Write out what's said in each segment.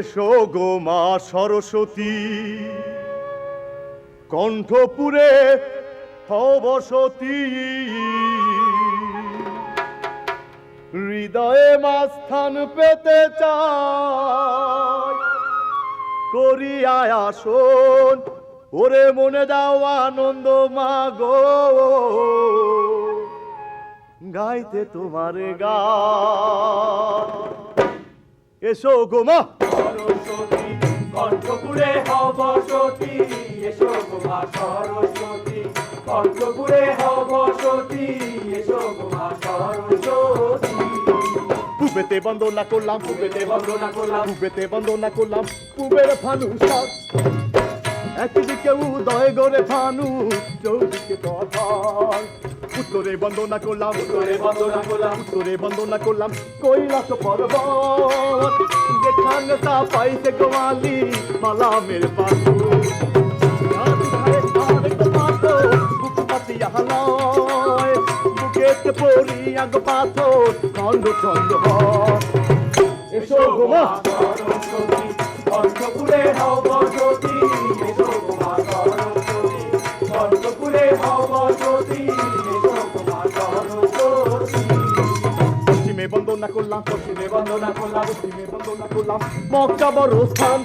এসো গো মা সরস্বতী, কণ্ঠপুরে বসতি, হৃদয়ে মা স্থান পেতে চাই, করিয়া আসন ওরে মনে দাও আনন্দ মা গো, গাইতে তোমার গান। এসো গো মা সরস্বতী, কণ্ঠপুরে বসতি, এসো গো মা সরস্বতী, কণ্ঠপুরে বসতি, এসো গো মা সরস্বতী। পুবেতে বন্দনা করলাম, পুবেতে বন্দনা করলাম, পুবেতে বন্দনা করলাম, পুবের ফানু সাজ, একদিকে উদয় গড়ে ফানু, চৌদিকে পাহাড়। উত্তরে বন্দনা করলাম, উত্তরে বন্দনা করলাম, উত্তরে বন্দনা করলাম, কৈলাস পর্বত, যেখানে তা পাইছে গোয়ালি মালামের পাথর, বুক পাতিয়া হালয়, বুকেতে পড়িয়া গো পাথর, খন্ড খন্ড হয়। এসো গো মা সরস্বতী, কণ্ঠপুরে বসতি, এসো গো মা সরস্বতী, কণ্ঠপুরে বসতি, এসো গো মা সরস্বতী। পশ্চিমে বন্দনা করলাম, পশ্চিমে বন্দনা করলাম, পশ্চিমে বন্দনা করলাম, মক্কা বড় স্থান,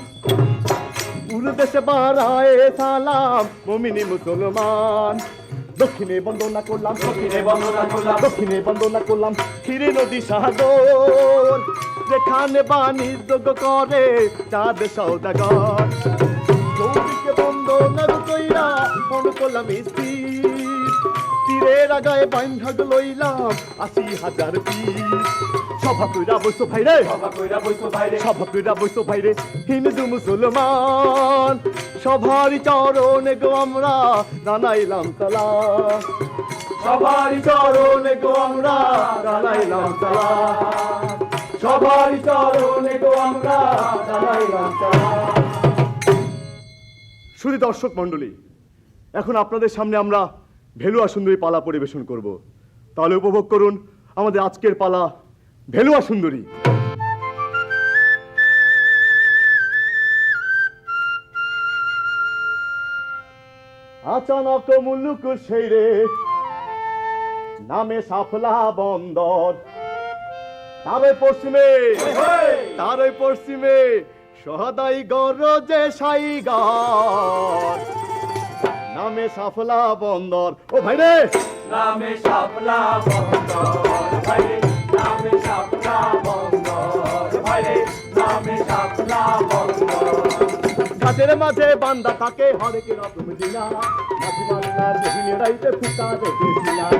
উরদেশে বাড়ায় সালাম মুমিনি মুসলমান। দক্ষিণে বন্দনা করলাম, দক্ষিণে বন্দনা করলাম, দক্ষিণে বন্দনা করলাম, ক্ষীরে নদী সাগর, যেখানে বাণিজ্য করে চাঁদ সওদাগর। চৌদিকে বন্দনার কইরা মন করলাম স্থির, তীরের আগায় বাইন্ধ লইলাম ৮০,০০০ পিস। সভা কইরা বসো ভাইরে, সভা কইরা বইছো বাইরে, সভা কইরা বসো ভাইরে, হিন্দু মুসলমান সবারই চরণে গো আমরা জানাইলাম সালাম, সবারই চরণে গো আমরা জানাইলাম সালাম, সবারই চরণে গো আমরা জানাইলাম সালাম। শুধু দর্শক মণ্ডলী, এখন আপনাদের সামনে আমরা ভেলুয়া সুন্দরী পালা পরিবেশন করব। তাহলে উপভোগ করুন আমাদের আজকের পালা ভেলুয়া সুন্দরী। আচানক মুলুক সেই রে নামে সাফলা বন্দর, তার ওই পশ্চিমে, তার ওই পশ্চিমে সহদাই গরজে সাইগার, নামে সাফলা বন্দর। ও ভাই রে, নামে শাপলা বন্দর ভাইরে, নামে শাপলা বন্দর ভাইরে, নামে শাপলা বন্দর। ঘাটের মাঝে বান্দা থাকে হরেকে রকম দিনা, মাঝি বাংলার দেহিনে রাইতে ফুটা দেখেছিলাম,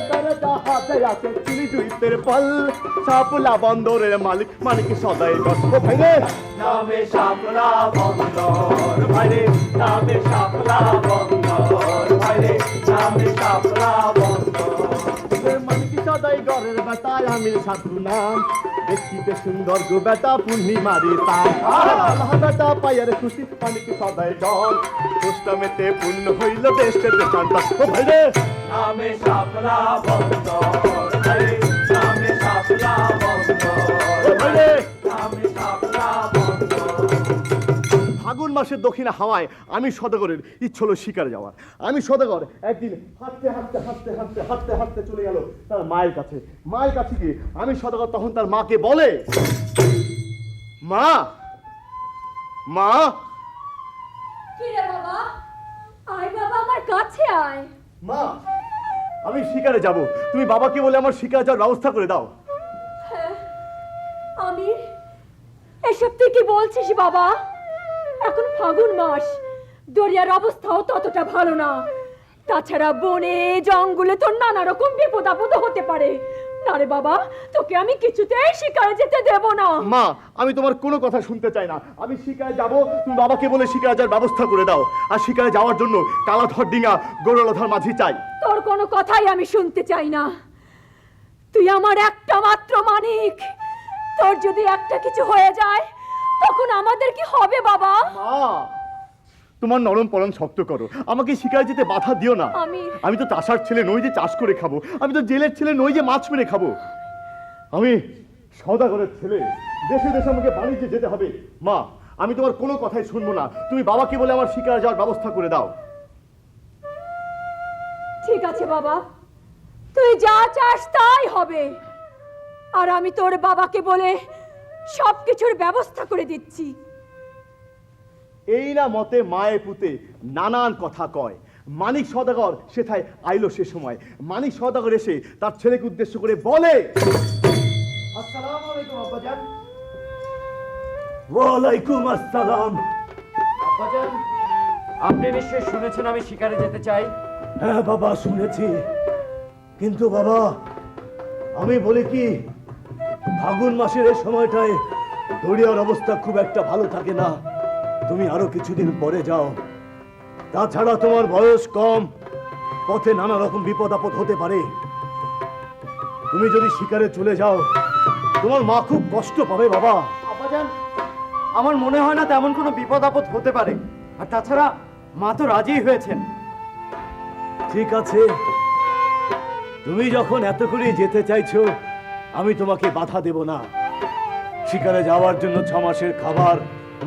তারে জাহাজে আছে চিনি জুইতের পল, সাফলা বন্দরের মালিক মালিক সদাই গস। ও ভাই রে, নামে শাপলা বন্দর ভাইরে, নামে শাপলা বন্দর ভাইরে, নামে শাপলা বন্দর। মালিক সদাই গরের বেটায় আমি সাধু নাম, দেখিতে সুন্দর গো বেটা পূর্ণিমারি তাই, আল্লাহ বেটা পাইয়ার খুশি মালিক সদাই গর, অষ্টমেতে পূর্ণ হইল দেশের দেশান্তর। ও ভাই রে, নামে শাপলা বন্দর ভাইরে, নামে শাপলা বন্দর ভাইরে, নামে শাপলা বন্দর। ফাগুন মাসের দক্ষিণা হাওয়ায় আমি সদাগরের ইচ্ছে হলো শিকারে যাওয়ার। আমি সদাগর একদিন হাঁটতে হাঁটতে হাঁটতে হাঁটতে হাঁটতে হাঁটতে চলে গেল তার মায়ের কাছে। মায়ের কাছে গিয়ে আমি সদাগর তখন তার মাকে বলে, মা, মা। কি রে বাবা, আয় বাবা আমার কাছে আয়। মা, আমি শিকারে যাব, তুমি বাবাকে বলে আমার শিকারে যাওয়ার ব্যবস্থা করে দাও। হ্যাঁ, আমি এসব তুই কি বলছিস বাবা? এখন ফাগুন মাস, দরিয়ার অবস্থাও ততটা ভালো না, তাছাড়া বনে জঙ্গলে তোর নানা রকম বিপদ আপদ হতে পারে। না রে বাবা, তোকে আমি কিছুতেই শিকারে যেতে দেব না। মা, আমি তোমার কোনো কথা শুনতে চাই না। আমি শিকারে যাব, তুমি বাবাকে বলে শিকারে যাওয়ার ব্যবস্থা করে দাও। আর শিকারে যাওয়ার জন্য কালাধর ডিঙা গৌরলধর মাঝি চাই। তোর কোনো কথাই আমি শুনতে চাই না। তুই আমার একটা মাত্র মানিক, তোর যদি একটা কিছু হয়ে যায় তখন আমাদের কি হবে বাবা? মা, তোমার নরম পরম শক্ত করো, আমাকে শিকারে যেতে বাধা দিও না। আমি তো চাষার ছেলে নই যে চাষ করে খাবো, আমি তো জেলের ছেলে নই যে মাছ মেরে খাবো। আমি সওদাগরের ছেলে, দেশে দেশে আমাকে বাণিজ্যে যেতে হবে। মা, আমি তোমার কোনো কথাই শুনবো না। তুমি বাবাকে বলে আমার শিকার যাওয়ার ব্যবস্থা করে দাও। ঠিক আছে বাবা, তুই যা চাস তাই হবে। আর আমি তোর বাবাকে বলে সবকিছুর ব্যবস্থা করে দিচ্ছি। এই না মতে মায়ে পুতে নানান কথা কয়। মানিক সওদাগর সেথায় আইলো সে সময়। মানিক সওদাগর এসে তার ছেলেকে উদ্দেশ্য করে বলে, আসসালামু আলাইকুম আব্বাজান। ওয়ালাইকুম আসসালাম। আব্বাজান, আপনি নিশ্চয়ই শুনেছেন আমি শিকারে যেতে চাই। হ্যাঁ বাবা, শুনেছি। কিন্তু বাবা, আমি বলি কি, ফাগুন মাসের এই সময়টায় দরিয়ার অবস্থা খুব একটা ভালো থাকে না। তুমি আরো কিছুদিন পরে যাও। তাছাড়া তোমার বয়স কম, পথে নানা রকম বিপদ আপদ হতে পারে। তুমি যদি শিকারে চলে যাও, তোমার মা খুব কষ্ট পাবে বাবা। আব্বাজান, আমার মনে হয় না তেমন কোনো বিপদ আপদ হতে পারে। আর তাছাড়া মা তো রাজি হয়েছেন। ঠিক আছে, তুমি যখন এত করে যেতে চাইছো, আমি তোমাকে বাধা দেব না। শিকারে যাওয়ার জন্য 6 মাসের খাবার,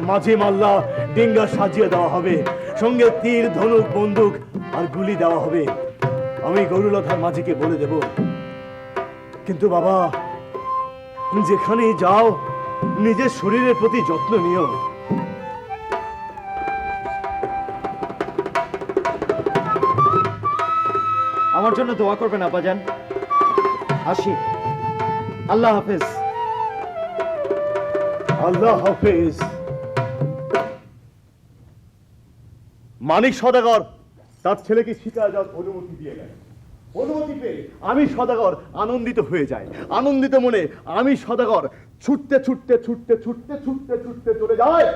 মাঝি মাল্লা, ডিঙ্গা সাজিয়ে দেওয়া হবে, সঙ্গে তীর, ধনুক, বন্দুক আর গুলি দেওয়া হবে। আমি গরুলধার মাঝিকে বলে দেব। কিন্তু বাবা, যেখানেই যাও নিজের শরীরের প্রতি যত্ন নিও। আমার জন্য দোয়া করবেন আব্বাজান। আসি, আল্লাহ হাফেজ। আল্লাহ হাফেজ। মানিক সওদাগর তার ছেলেকে শিকার যাওয়ার অনুমতি দিয়ে দেয়। অনুমতি পেয়ে আমি সওদাগর আনন্দিত হয়ে যায়। আনন্দিত মনে আমি সওদাগর ছুটতে ছুটতে ছুটতে ছুটতে ছুটতে ছুটতে চলে যায়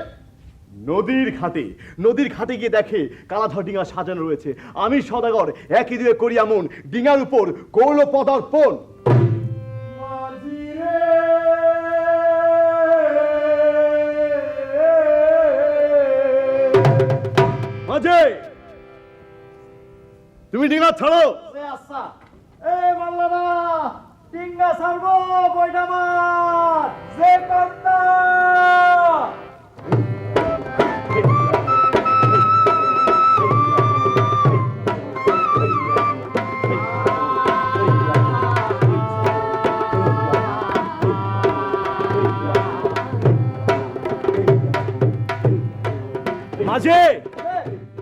নদীর ঘাটে। নদীর ঘাটে গিয়ে দেখে কালাধর ডিঙা সাজানো রয়েছে। আমি সওদাগর একই দুয়ে করিয়া মন ডিঙার উপর করল পদার্পণ। মাঝে, তুমি ডিঙা ছাড়ো। আচ্ছা, এই মাল্লানা ডিঙ্গা ছাড়বো, বইটা মার যে কর্তা। মাঝে,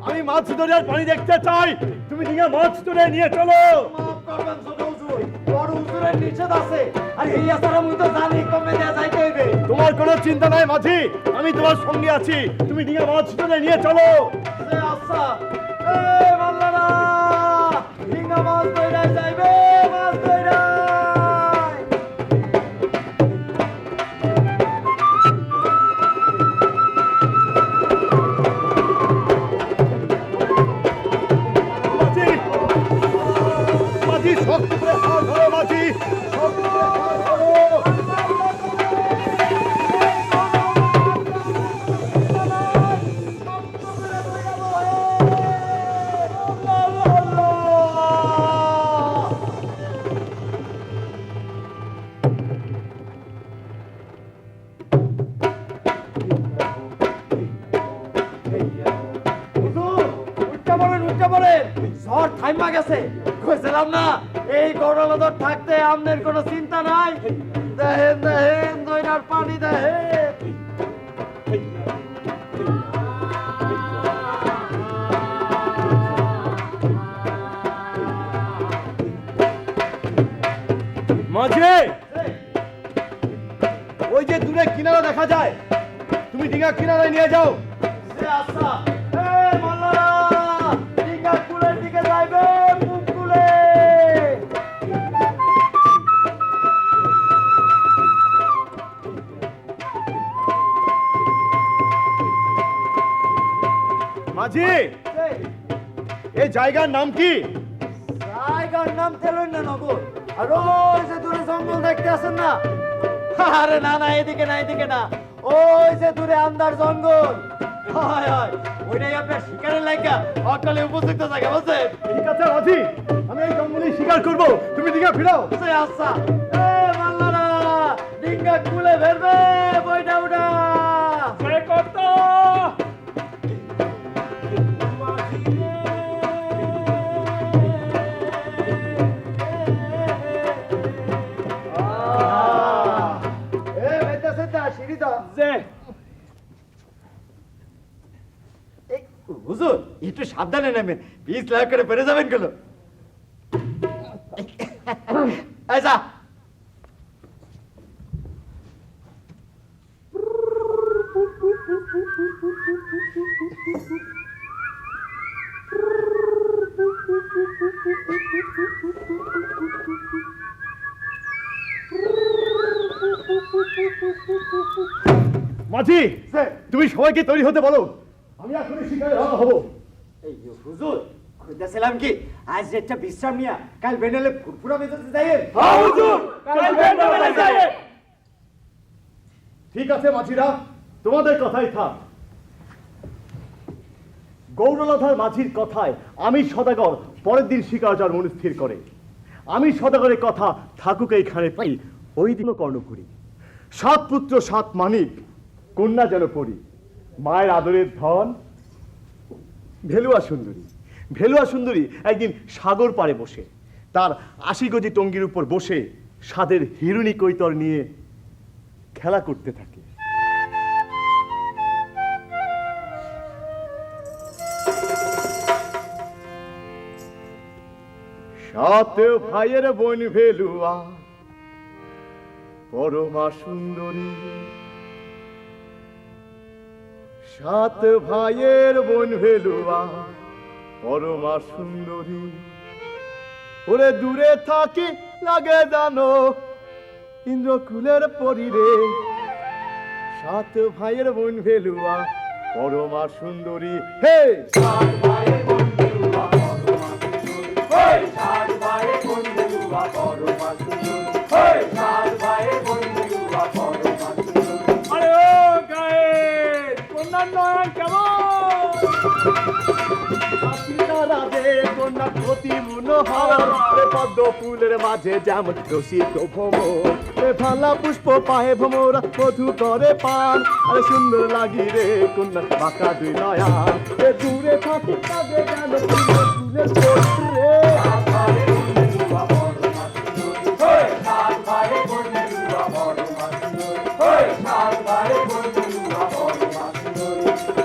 আমি মাছ ধরে পানি দেখতে চাই। তুমি ডিঙা মাছ ধরে নিয়ে চলো। মাফ করবেন ছোট হুজুর, বড় হুজুরের নিষেধ আছে। আর এই আসারা মুই তো জানি কমে দেয়া যাইতে হইবে। তোমার কোনো চিন্তা নাই মাঝি, আমি তোমার সঙ্গে আছি। তুমি ডিঙা মাছ ধরে নিয়ে চলো। যে আচ্ছা, এই মাল্লানা ডিঙ্গা মাছ ধইরা যাইবে, মাছ ধইরা। মাঝি, মাঝি শক্ত করে হাত ধরো। মাঝি শক্ত করে হাত ধরো। ঝড় থাইমা গেছে। কইছিলাম না এই গরলদর থাকতে আমনের কোনো চিন্তা নাই। দেখেন দেখেন দইনার পানি দেখেন। মাঝে, ওই যে দূরে কিনারা দেখা যায়, তুমি ডিঙা কিনারায় নিয়ে যাও। যে আচ্ছা, এই মাল্লারা ডিঙ্গা কুলের দিকে যাইবে, মুখ কুলে। মাঝি, এই জায়গার নাম কি? জায়গার নাম তেলন্যা নগর। আর ওই যে দূরে জঙ্গল দেখতে আছেন না? আরে না না, এদিকে না, এদিকে না, ওই যে দূরে আন্দার জঙ্গল। হয় হয়, ওইটাই আপনার শিকারের লাইগা অকালে উপযুক্ত জায়গা, বুঝছেন? ঠিক আছে মাঝি, আমি এই জঙ্গলে শিকার করবো। তুমি ডিঙা ফিরাও। আচ্ছা, এ মাল্লারা ডিঙ্গা খুলে ফেলবে বইটা উঠা সে কত এ বেতাছে তা সিঁড়ি দাও যে এই, হুজুর একটু সাবধানে নেবেন পিস লাগ করে পেরে যাবেন কেন আচ্ছা মাঝি তুমি সবাইকে তৈরি হতে বলো, আমি এখনই শিকারে রওনা হবো। এই হুজুর কইতাছিলাম কি আজ একটা বিশ্রাম নিয়া কাল বেনালে ফুরফুরা মেজাজে যাইয়েন হ্যাঁ হুজুর কাল বেলা যায় ঠিক আছে মাঝিরা, তোমাদের কথাই থাক। গৌরলধার মাঝির কথায় আমি সদাগর পরের দিন শিকার যাওয়ার মনস্থির করে। আমি সদাগরের কথা থাকুক এইখানে পাই, ওই দিনও কর্ণপুরী। 7 পুত্র 7 মানিক, কন্যা যেন পড়ি, মায়ের আদরের ধন ভেলুয়া সুন্দরী। ভেলুয়া সুন্দরী একদিন সাগর পাড়ে বসে তার 80 গজি টঙ্গির উপর বসে স্বাদের হিরুনি কৈতর নিয়ে খেলা করতে থাকে। সাত ভাইয়ের বোন ভেলুয়া পরমা সুন্দরী, 7 ভাইয়ের বোন ভেলুয়া পরমা সুন্দরী। ওরে দূরে থাকি লাগে জানো ইন্দ্রকুলের পরিরে, 7 ভাইয়ের বোন ভেলুয়া পরমা সুন্দরী। হে আরে ও গায়ে কন্যার নয়ন কেমন রাধে কন্যা প্রতি মনোহর, পদ্ম ফুলের মাঝে যেমন রসিক ভ্রমর, ভালা পুষ্প পায়ে ভ্রমরা মধু করে পান। আরে সুন্দর লাগি রে কন্যা বাঁকা দুই নয়ান, দূরে থাকি কাজে যেন ফুলের রে।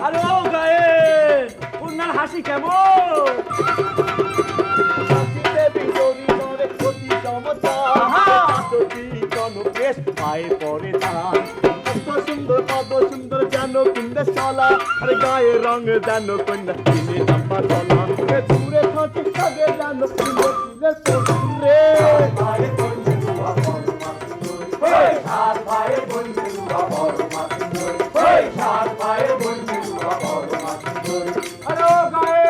আরে ও গায়ে কন্যার হাসি কেমন পায়ে পরে সুন্দর কত সুন্দর যেন কুন্দে চলা, আরে গায়ে রঙ যেন কন্যা কিনে চাপা চলা, দূরে থাকি কাজে যেন ফুলের রে। আরে ও গায়ে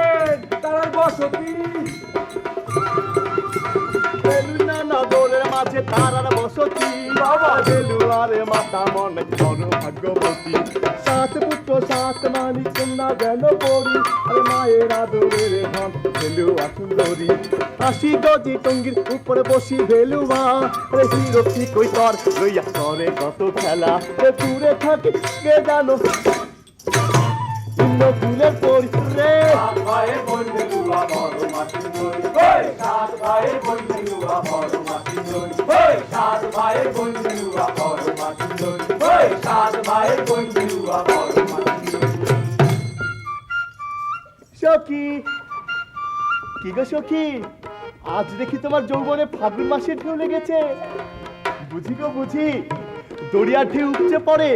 তার বসতি নগরের মাঝে তারার বসতি, বাবা বেলুয়ারে মাতা মনে বড় ভাগ্যবতী। 7 পুত্র 7 মানিক কন্যা যেন পড়ি, আরে মায়ের আদরের ধন বেলুয়া সুন্দরী। 80 গজি টঙ্গির উপরে বসি ভেলুয়া, আরে হিরক্ষী কৈতর লইয়া করে কত খেলা, দূরে থাকে কে জানো ফুলের পরি রে। সখী কি গো সখী, আজ দেখি তোমার যৌবনে ফাগুন মাসের ঢেউ লেগেছে। বুঝি গো বুঝি, দরিয়ার ঢেউ উপচে পড়ে,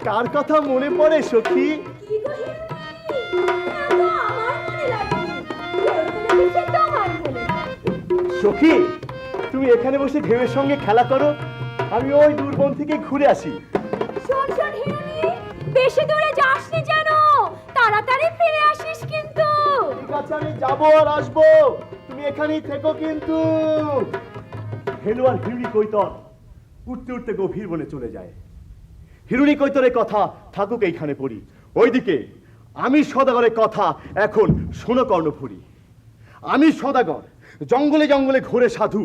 কার কথা মনে পড়ে সখী? কি গো হিরণী? এত আমার মনে লাগছে। এরকম কিছু তোমার মনে। সখী তুমি এখানে বসে ঢেউয়ের সঙ্গে খেলা করো, আমি ওই দূরবন থেকে ঘুরে আসি। শোন শোন হিরণী, বেশি দূরে যাসনি যেন, তাড়াতাড়ি ফিরে আসিস কিন্তু। ঠিক আছে আমি যাবো আর আসবো, তুমি এখানেই থেকো কিন্তু। হেলুয়ার হিরুনি কৈতর উঠতে উঠতে গভীর বনে চলে যায়। হিরুনি কৈতরের কথা থাকুক এইখানে পড়ি, ওইদিকে আমি সদাগরের কথা এখন শোনো কর্ণফুরি। আমি সদাগর জঙ্গলে জঙ্গলে ঘুরে সাধু,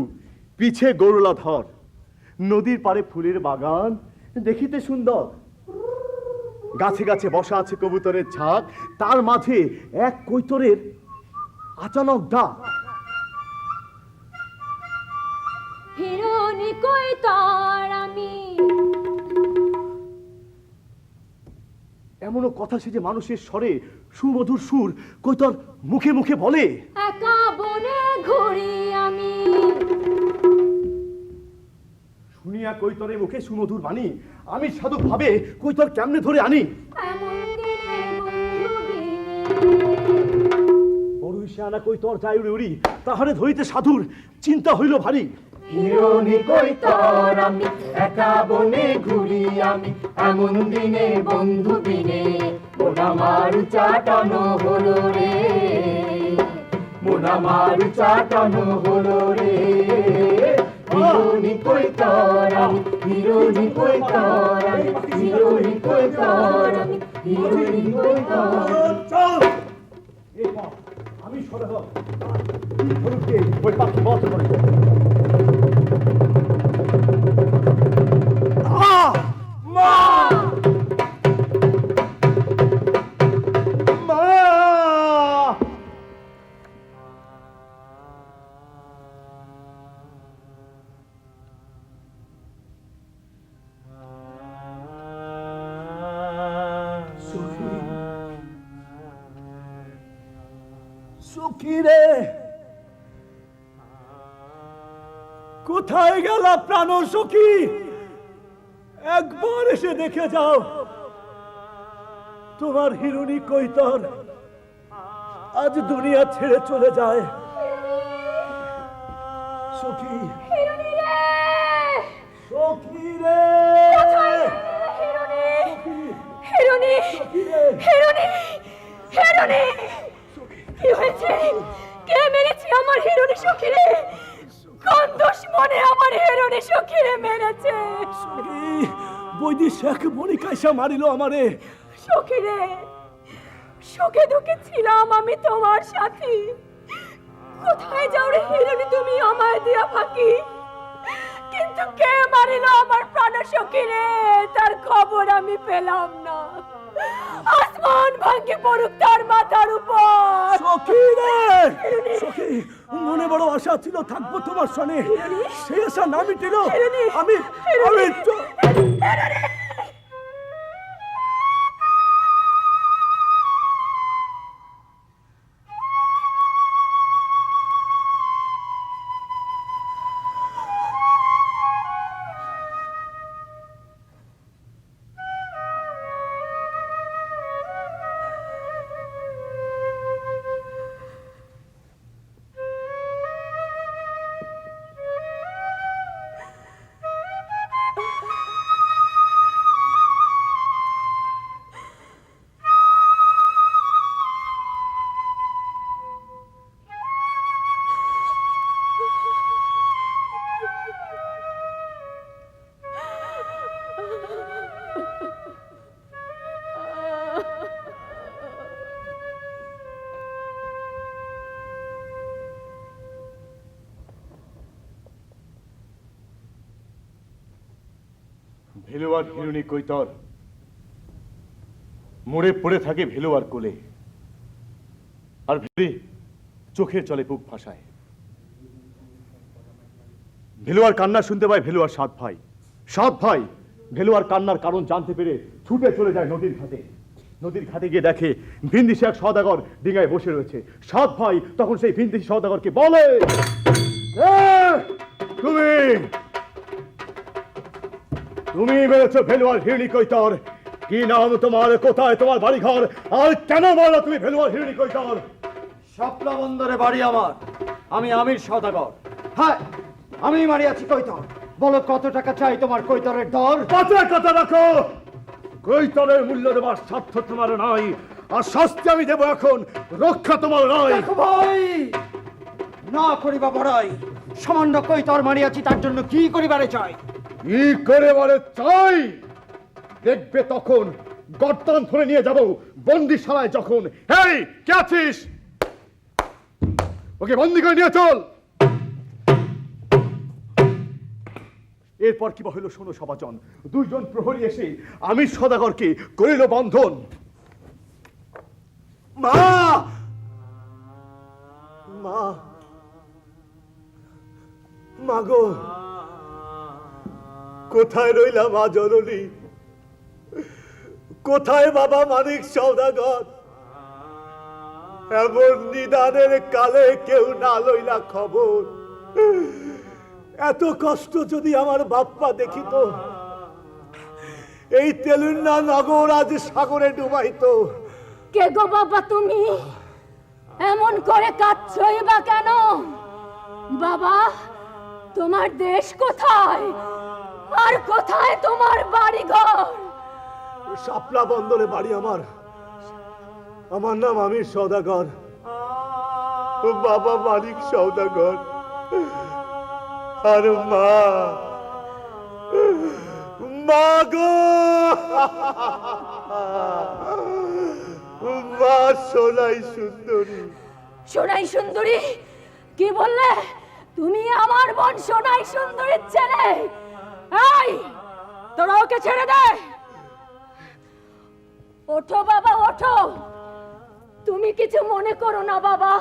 পিছে গৌরলধর, নদীর পাড়ে ফুলের বাগান দেখিতে সুন্দর, গাছে গাছে বসা আছে কবুতরের ঝাঁক, তার মাঝে এক কৈতরের আচানক ডাক। হিরণী কৈতর আমি। এমনও কথা সে যে মানুষের স্বরে সুমধুর সুর কৈতর মুখে মুখে বলে। একা বনে ঘুরি আমি। শুনিয়া কৈতরের মুখে সুমধুর বাণী, আমি সাধু ভাবে কৈতর কেমনে ধরে আনি। এমন দিনে বন্ধু বিনে। বড়ই সে আনা কৈতর যায় উড়ি উড়ি, তাহারে ধরিতে সাধুর চিন্তা হইল ভারী। হিরণী কৈতর আমি, একা বনে ঘুরি আমি, এমন দিনে বন্ধু বিনে মন আমার চাটানো হলো রে, মন আমার চাটানো হলো রে। হিরণী কৈতর আমি, হিরণী কৈতর আমি, হিরণী কৈতর আমি, হিরণী কৈতর। চল এই পথ, আমি সদাগর ধরুকে ওই পাখি বধ করে। মা! সখী রে, কোথায় গেল প্রাণ সখী? একবার এসে দেখে যাও, তোমার হিরণী কৈতর আজ দুনিয়া ছেড়ে চলে যায়। সখী, হিরণী রে! সখী রে, হিরণী! হিরণী! হিরণী! কি হয়েছে? কে মেরেছে আমার হিরণী সখী রে? কোন দুশ্মনে আমার হিরণী সখী রে মেরেছে? বৈদি শেখ বনিকাইসা মারিল আমারে। সখী রে, সুখে দুঃখে ছিলাম আমি তোমার সাথী। কোথায় যাও রে হিরণী তুমি আমায় দিয়া ফাঁকি? কিন্তু কে মারিল আমার প্রাণ সখী রে, তার খবর আমি পেলাম না। আসমান ভাঙ্গে পড়ুক তার মাথার উপর। সখী রে, সখী, মনে বড় আশা ছিল থাকবো তোমার সনে, সেই আশা না মিটিল। আমি ভেলুয়ার হিরণী কৈতর মরে পড়ে থাকে ভেলুয়ার কোলে, আর ভেলি চোখের জলে বুক ভাসায়। ভেলুয়ার কান্না শুনতে পায় ভেলুয়ার সাত ভাই। সাত ভাই ভেলুয়ার কান্নার কারণ জানতে পেরে ছুটে চলে যায় নদীর ঘাটে। নদীর ঘাটে গিয়ে দেখে ভিনদেশি এক সওদাগর ডিঙায় বসে রয়েছে। সাত ভাই তখন সেই ভিনদেশি সওদাগরকে বলে, তুমি তুমি মেরেছ ভেলুয়ার হিরণী কৈতর। কি নাম তোমার, কোথায় তোমার বাড়ি ঘর, আর কেন মারলো তুমি ভেলুয়ার হিরণী কৈতর? শাপলা বন্দরে বাড়ি আমার, আমি আমির সওদাগর। হ্যাঁ, আমি মারিয়াছি কৈতর। বলো কত টাকা চাই তোমার কৈতরের দর? কথা কথা রাখো, কৈতরের মূল্য দেবার স্বার্থ তোমার নাই, আর শাস্তি আমি দেবো এখন, রক্ষা তোমার নয়। দেখো ভাই, না করিবা বড়াই। সামান্য কৈতর মারিয়াছি, তার জন্য কি করিবারে চাই? কি করে বলে চাই, দেখবে তখন গর্দান ধরে নিয়ে যাব বন্দিশালায় যখন। এই কে আছিস, ওকে বন্দি করে নিয়ে চল। এরপর কি বা হইল শোনো সবাজন। দুইজন প্রহরী এসে আমি সদাগরকে করিল বন্ধন। মা মা মাগো, কোথায় রইলা মা জননী? কোথায় বাবা মানিক সওদাগর? এমন নিদানের কালে কেউ না লইলা খবর। এত কষ্ট যদি আমার বাপ্পা দেখিত, এই তেলুন্না নগর আজ সাগরে ডুবাইতো। কে গো বাবা তুমি? এমন করে কাঁদছই বা কেন? বাবা, তোমার দেশ কোথায়? আর কোথায় তোমার বাড়ি ঘর? শাপলা বন্দরে বাড়ি আমার। আমার নাম আমির সওদাগর, বাবা মানিক সওদাগর। আর মা মা গো, মা সোনাই সুন্দরী। সোনাই সুন্দরী? কি বললে তুমি? আমার বোন সোনাই সুন্দরীর ছেলে? এই, তোরা ওকে ছেড়ে দে। ওঠো বাবা, ওঠো। তুমি কিছু মনে করো না বাবা।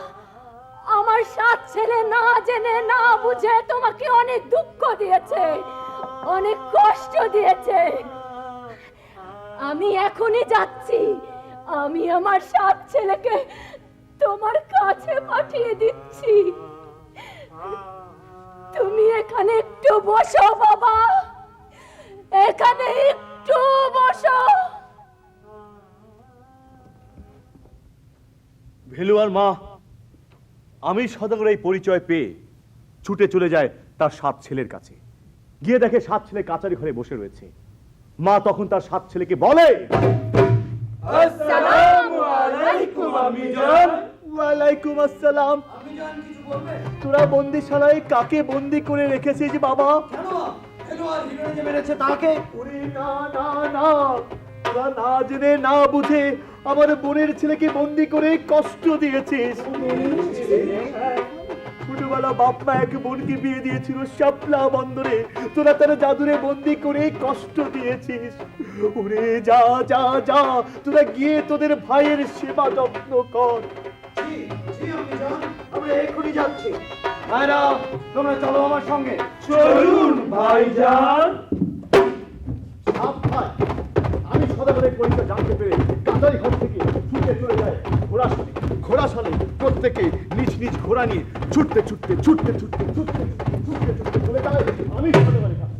আমার 7 ছেলে না জেনে না বুঝে তোমাকে অনেক দুঃখ দিয়েছে, অনেক কষ্ট দিয়েছে। আমি এখনই যাচ্ছি। আমি আমার 7 ছেলেকে তোমার কাছে পাঠিয়ে দিচ্ছি। তুমি এখানে একটু বসো বাবা, এখানে একটু বসো। ভেলুয়ার মা আমি সদাগরের এই পরিচয় পেয়ে ছুটে চলে যায় তার 7 ছেলের কাছে। গিয়ে দেখে 7 ছেলে কাচারি ঘরে বসে রয়েছে। মা তখন তার 7 ছেলেকে বলে, আসসালামু আলাইকুম আমিজান। ওয়ালাইকুম আসসালাম। আমিজান কিছু বলবে? তোরা বন্দিশালায় কাকে বন্দি করে রেখেছিস বাবা? কেন? খেলোয়াড় হিরোনে যে মেরেছে তাকে? ওরে না না না, তোরা না জেনে না বুঝে আমার বোনের ছেলেকে বন্দি করে কষ্ট দিয়েছিস। ছোটবেলা বাপ মা এক বোনকে বিয়ে দিয়েছিল শাপলা বন্দরে, তোরা তারা জাদুরে বন্দি করে কষ্ট দিয়েছিস। ওরে যা যা যা, তোরা গিয়ে তোদের ভাইয়ের সেবা যত্ন কর। জি জি আমিজান, আমরা এখনই যাচ্ছি। ভাইরা, তোমরা চলো আমার সঙ্গে। চলুন ভাইজান। ভাই, আমি সদাগরের পরিচয় জানতে পেরে কাটারি ঘর থেকে ছুটে চলে যায় ঘোড়াশালে। ঘোড়াশালে প্রত্যেকে নিজ নিজ ঘোড়া নিয়ে ছুটতে ছুটতে ছুটতে ছুটতে ছুটতে ছুটতে ছুটতে চলে যায় আমি সদাগরের কাছে।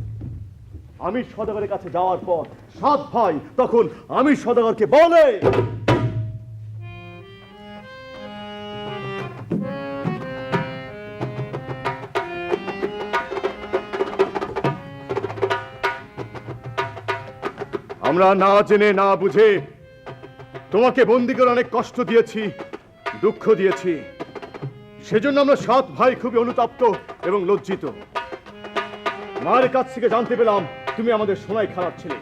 আমি সদাগরের কাছে যাওয়ার পর 7 ভাই তখন আমি সদাগরকে বলে, আমরা না জেনে না বুঝে তোমাকে বন্দি করে অনেক কষ্ট দিয়েছি, দুঃখ দিয়েছি। সেজন্য আমরা 7 ভাই খুবই অনুতপ্ত এবং লজ্জিত। মায়ের কাছ থেকে জানতে পেলাম তুমি আমাদের সোনাই খারাপ ছেলে।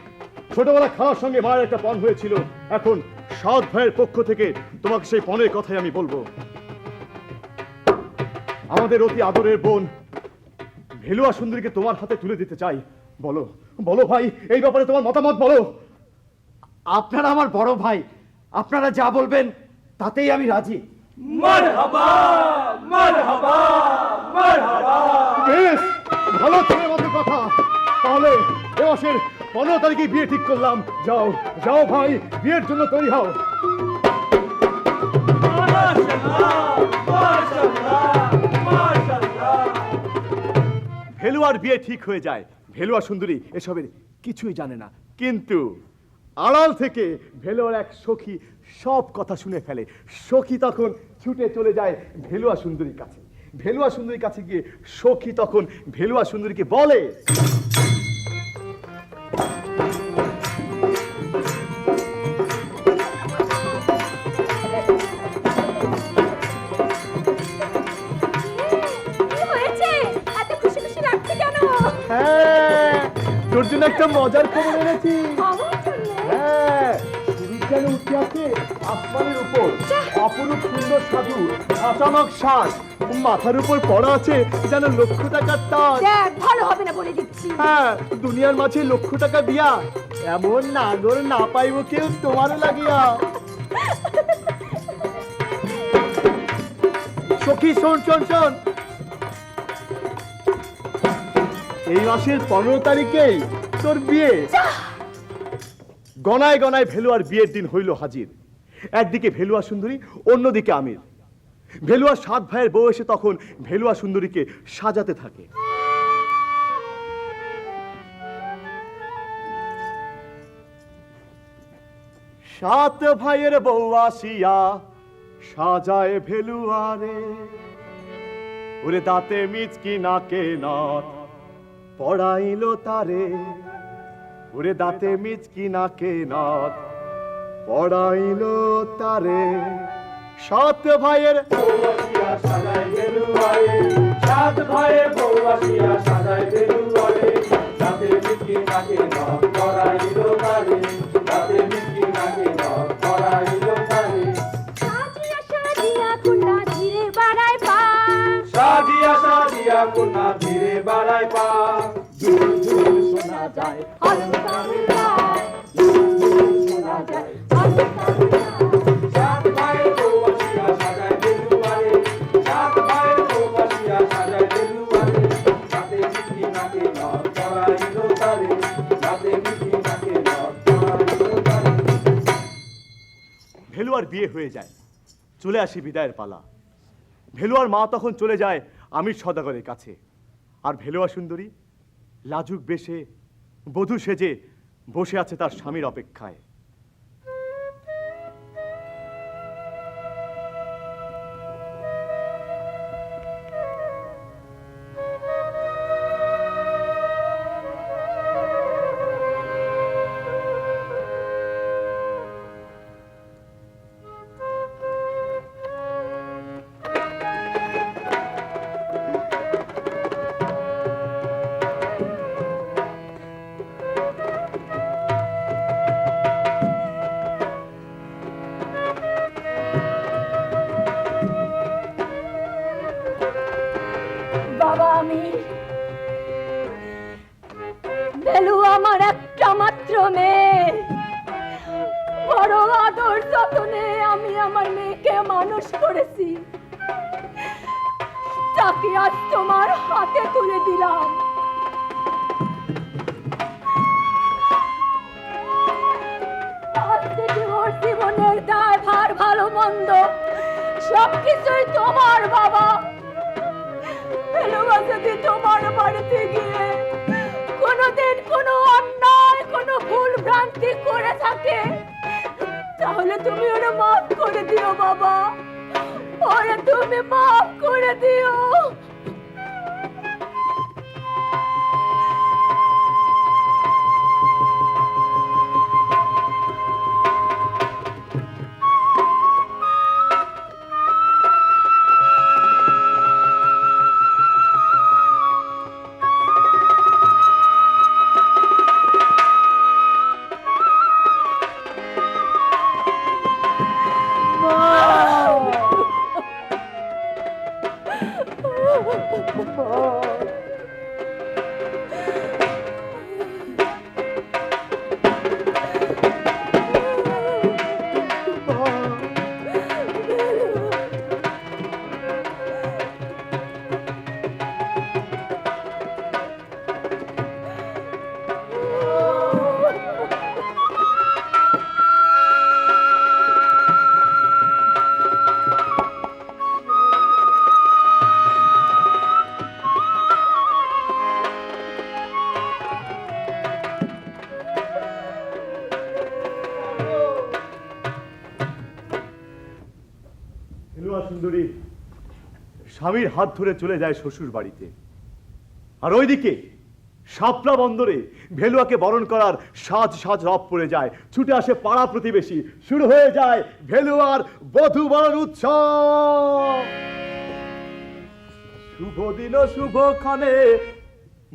ছোটবেলা খাওয়ার সঙ্গে মায়ের একটা পণ হয়েছিল। এখন 7 ভাইয়ের পক্ষ থেকে তোমাকে সেই পণের কথাই আমি বলবো। আমাদের অতি আদরের বোন ভেলুয়া সুন্দরীকে তোমার হাতে তুলে দিতে চাই। বলো বলো ভাই, এই ব্যাপারে তোমার মতামত বলো। আপনারা আমার বড় ভাই, আপনারা যা বলবেন তাতেই আমি রাজি। মারহাবা মারহাবা মারহাবা। বেশ, ভালো ছেলে মতো কথা। তাহলে এ মাসের 15 তারিখে বিয়ে ঠিক করলাম। যাও যাও ভাই, বিয়ের জন্য তৈরি হও। মাশাআল্লাহ মাশাআল্লাহ মাশাআল্লাহ। ভেলুয়ার বিয়ে ঠিক হয়ে যায়। ভেলুয়া সুন্দরী এসবের কিছুই জানে না, কিন্তু আড়াল থেকে ভেলুয়ার এক সখী সব কথা শুনে ফেলে। সখী তখন ছুটে চলে যায় ভেলুয়া সুন্দরীর কাছে। ভেলুয়া সুন্দরীর কাছে গিয়ে সখী তখন ভেলুয়া সুন্দরীকে বলে, কি হয়েছে? এত খুশি খুশি লাগছে কেন? হ্যাঁ তোর জন্য একটা মজার খবর এনেছি। আমার জন্য? হ্যাঁ, সূর্য যেন উঠে আছে আসমানের উপর অপরূপ সুন্দর সাধু, আচানক শ্বাস, মাথার উপর পড়া আছে যেন লক্ষ টাকার তাজ। দেখ ভালো হবে না বলে দিচ্ছি। হ্যাঁ, দুনিয়ার মাঝে লক্ষ টাকা দিয়া এমন নাগর না পাইব কেউ তোমারও লাগিয়া। সখী শোন শোন শোন, এই মাসের 15 তারিখেই তোর বিয়ে। গনায় গনায় ভেলুয়ার বিয়ের দিন হইল হাজির। একদিকে ভেলুয়া সুন্দরী, অন্যদিকে আমির। ভেলুয়ার 7 ভাইয়ের বউ এসে তখন ভেলুয়া সুন্দরীকে সাজাতে থাকে। সাত ভাইয়ের বউ আসিয়া সাজায় ভেলুয়ারে, ওরে দাঁতে মিচকি নাকে নথ পড়াইল তারে, ওরে দাঁতে মিচকি নাকে নথ পড়াইল তারে। সাত ভাইয়ের সাজায় বেলুয়ারে, সাত ভাইয়ের বউ আসিয়া সাজায় বেলুয়ারে, রাতে মিষ্টি নাকে নখ পরাইল তারে, রাতে মিষ্টি নাকে নখ পরাইল তারে। সাজিয়া সাজিয়া কন্যা ধীরে বাড়ায় পা, সাজিয়া সাজিয়া কন্যা ধীরে বাড়ায় পা, ঝুল ঝুল শোনা যায় হালকা হালকা, শোনা যায় হালকা হালকা। সাত ভাইয়ের বউ আসিয়া সাজায় বেলুয়ারে, সাত ভাইয়ের বউ আসিয়া সাজায় বেলুয়ারে, রাতে মিষ্টি নাকে নখ পরাইল তারে, রাতে মিষ্টি নাকে নখ পরাইল তারে। ভেলুয়ার বিয়ে হয়ে যায়, চলে আসি বিদায়ের পালা। ভেলুয়ার মা তখন চলে যায় আমির সদাগরের কাছে, আর ভেলুয়া সুন্দরী লাজুক বেশে বধূ সেজে বসে আছে তার স্বামীর অপেক্ষায়। বাবা আমি বেলু আমার একটা মাত্র মেয়ে, বড় আদর যতনে আমি আমার মেয়েকে মানুষ করেছি, তাকে আজ তোমার হাতে তুলে দিলাম। আজ থেকে ওর জীবনের দায় ভার ভালো মন্দ সবকিছুই তোমার বাবা। ভেলুয়া যদি তোমার বাড়িতে গিয়ে কোনোদিন কোনো অন্যায় কোনো ভুল ভ্রান্তি করে থাকে, তাহলে তুমি ওরা মাফ করে দিও বাবা, ওরা তুমি মাফ করে দিও। ভেলুয়া সুন্দরী স্বামীর হাত ধরে চলে যায় শ্বশুর বাড়িতে, আর ওইদিকে শাপলা বন্দরে ভেলুয়াকে বরণ করার সাজ সাজ রব পড়ে যায়। ছুটে আসে পাড়া প্রতিবেশী, শুরু হয়ে যায় ভেলুয়ার বধূ বরণ উৎসব। শুভ দিন শুভ ক্ষণে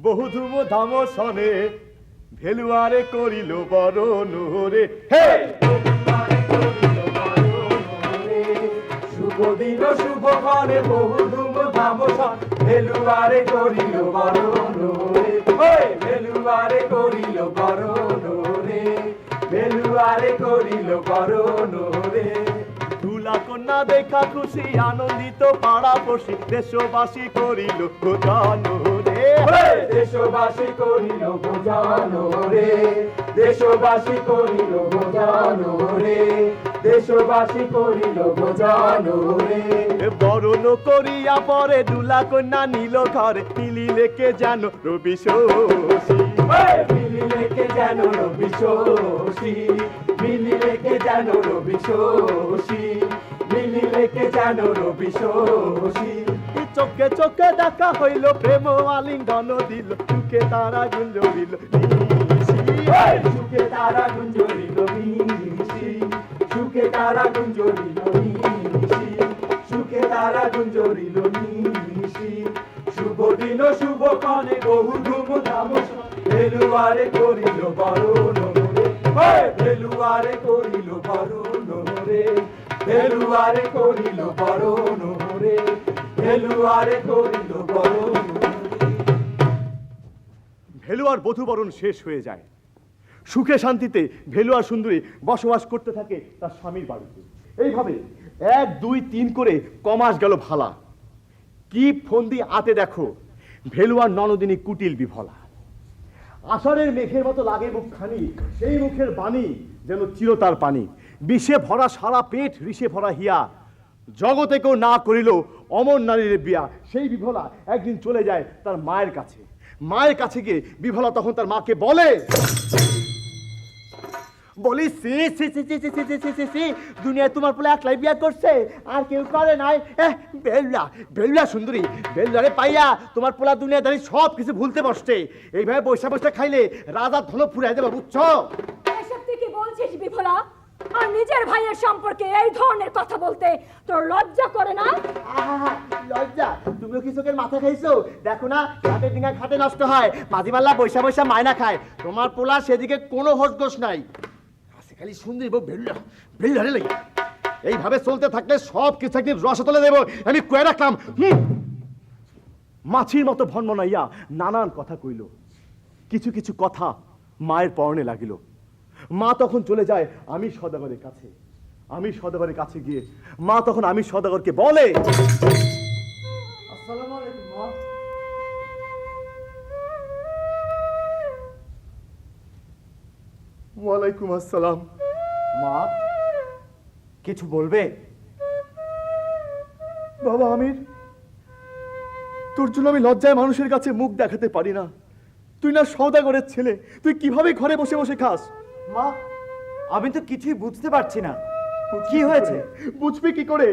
বহু ধুম ধাম সনে ভেলুয়ারে করিল বরণ রে। হে তোমারে করিল বরণ দিন শুভ ঘরে বহু ধুম ধামসন ভেলুয়ারে করিল বরণ রে ওই ভেলুয়ারে করিল বরণ রে ভেলুয়ারে করিল বরণ রে দুলা কন্যা দেখা খুশি আনন্দিত পাড়াপড়শি দেশবাসী করিল জানো রে ওই দেশবাসী করিল বোঝানো রে দেশবাসী করিল বোঝানো রে দেশবাসী করিল বোঝানো রে বরণ করিয়া পরে দুলা কন্যা নীল ঘরে নীলি লেকে যেন রবি শশী মিলি লেকে যেন রবি শশী মিলি লেকে যেন রবি শশী মিলি লেকে যেন রবি শশী চোখে চোখে দেখা হইল প্রেম আলিঙ্গন দিল চুকে তারা গুঞ্জরিল সুখে তারা গুঞ্জরিল মিশি সুখে তারা গুঞ্জরিল মিশি সুখে তারা গুঞ্জরিল মিশি শুভ দিন শুভ ক্ষণে বহু ধুম ধামসন ভেলুয়ারে করিল বরণ রে ভেলুয়ারে করিল বরণ রে ভেলুয়ারে করিল বরণ রে ভেলুয়ারে করিল বরণ ভেলুয়ার বধূবরণ শেষ হয়ে যায় সুখে শান্তিতে ভেলুয়ার সুন্দরী বসবাস করতে থাকে তার স্বামীর বাড়িতে এইভাবে 1 2 3 করে কমাস গেল ভালা কি ফন্দি আতে দেখো ভেলুয়ার ননদিনী কুটিল বিভলা আষাঢ়ের মেঘের মতো লাগে মুখখানি সেই মুখের বাণী যেন চিরতার পানি বিষে ভরা সারা পেট ঋষে ভরা হিয়া জগতে কেউ না করিল অমর নারীর বিয়া সেই বিভলা একদিন চলে যায় তার মায়ের কাছে গিয়ে বিভলা তখন তার মাকে বলে বলি সে সে সে সে সে সে সে সে সে সে দুনিয়ায় তোমার পোলা একলাই বিয়া করছে আর কেউ করে নাই বেল্লা বেল্লা সুন্দরী বেল্লারে পাইয়া তোমার পোলা দুনিয়াদারি সব কিছু ভুলতে বসছে এইভাবে বসে বসে খাইলে রাজা ধন ফুরাই দেবে বুঝছো এসব তুই কি বলছিস বিফলা আর নিজের ভাইয়ের সম্পর্কে এই ধরনের কথা বলতে তোর লজ্জা করে না আহা, লজ্জা তুমিও কি চোখের মাথা খাইছো দেখো না খাটে ডিঙা খাটে নষ্ট হয় মাঝিমাল্লা বৈশা বৈশা মায়না খায় তোমার পোলা সেদিকে কোনো হোশ গোশ নাই আছে খালি সুন্দরী বউ বেল্লা বেল্লা রে লাগে এইভাবে চলতে থাকলে সব কিছু একদিন রসে তুলে দেবো আমি কয়ে রাখলাম মাছির মতো ভনমনাইয়া নানান কথা কইল কিছু কিছু কথা মায়ের পরনে লাগিল মা তখন চলে যায় আমি সদাগরের কাছে গিয়ে মা তখন আমি সদাগরকে বলে আসসালামু আলাইকুম মা ওয়ালাইকুম আসসালাম মা কিছু বলবে বাবা আমির তোর জন্য আমি লজ্জায় মানুষের কাছে মুখ দেখাতে পারি না তুই না সদাগরের ছেলে তুই কিভাবে ঘরে বসে বসে খাস মা আমি তো কিছুই বুঝতে পারছি না কি হয়েছে বুঝবি কি করে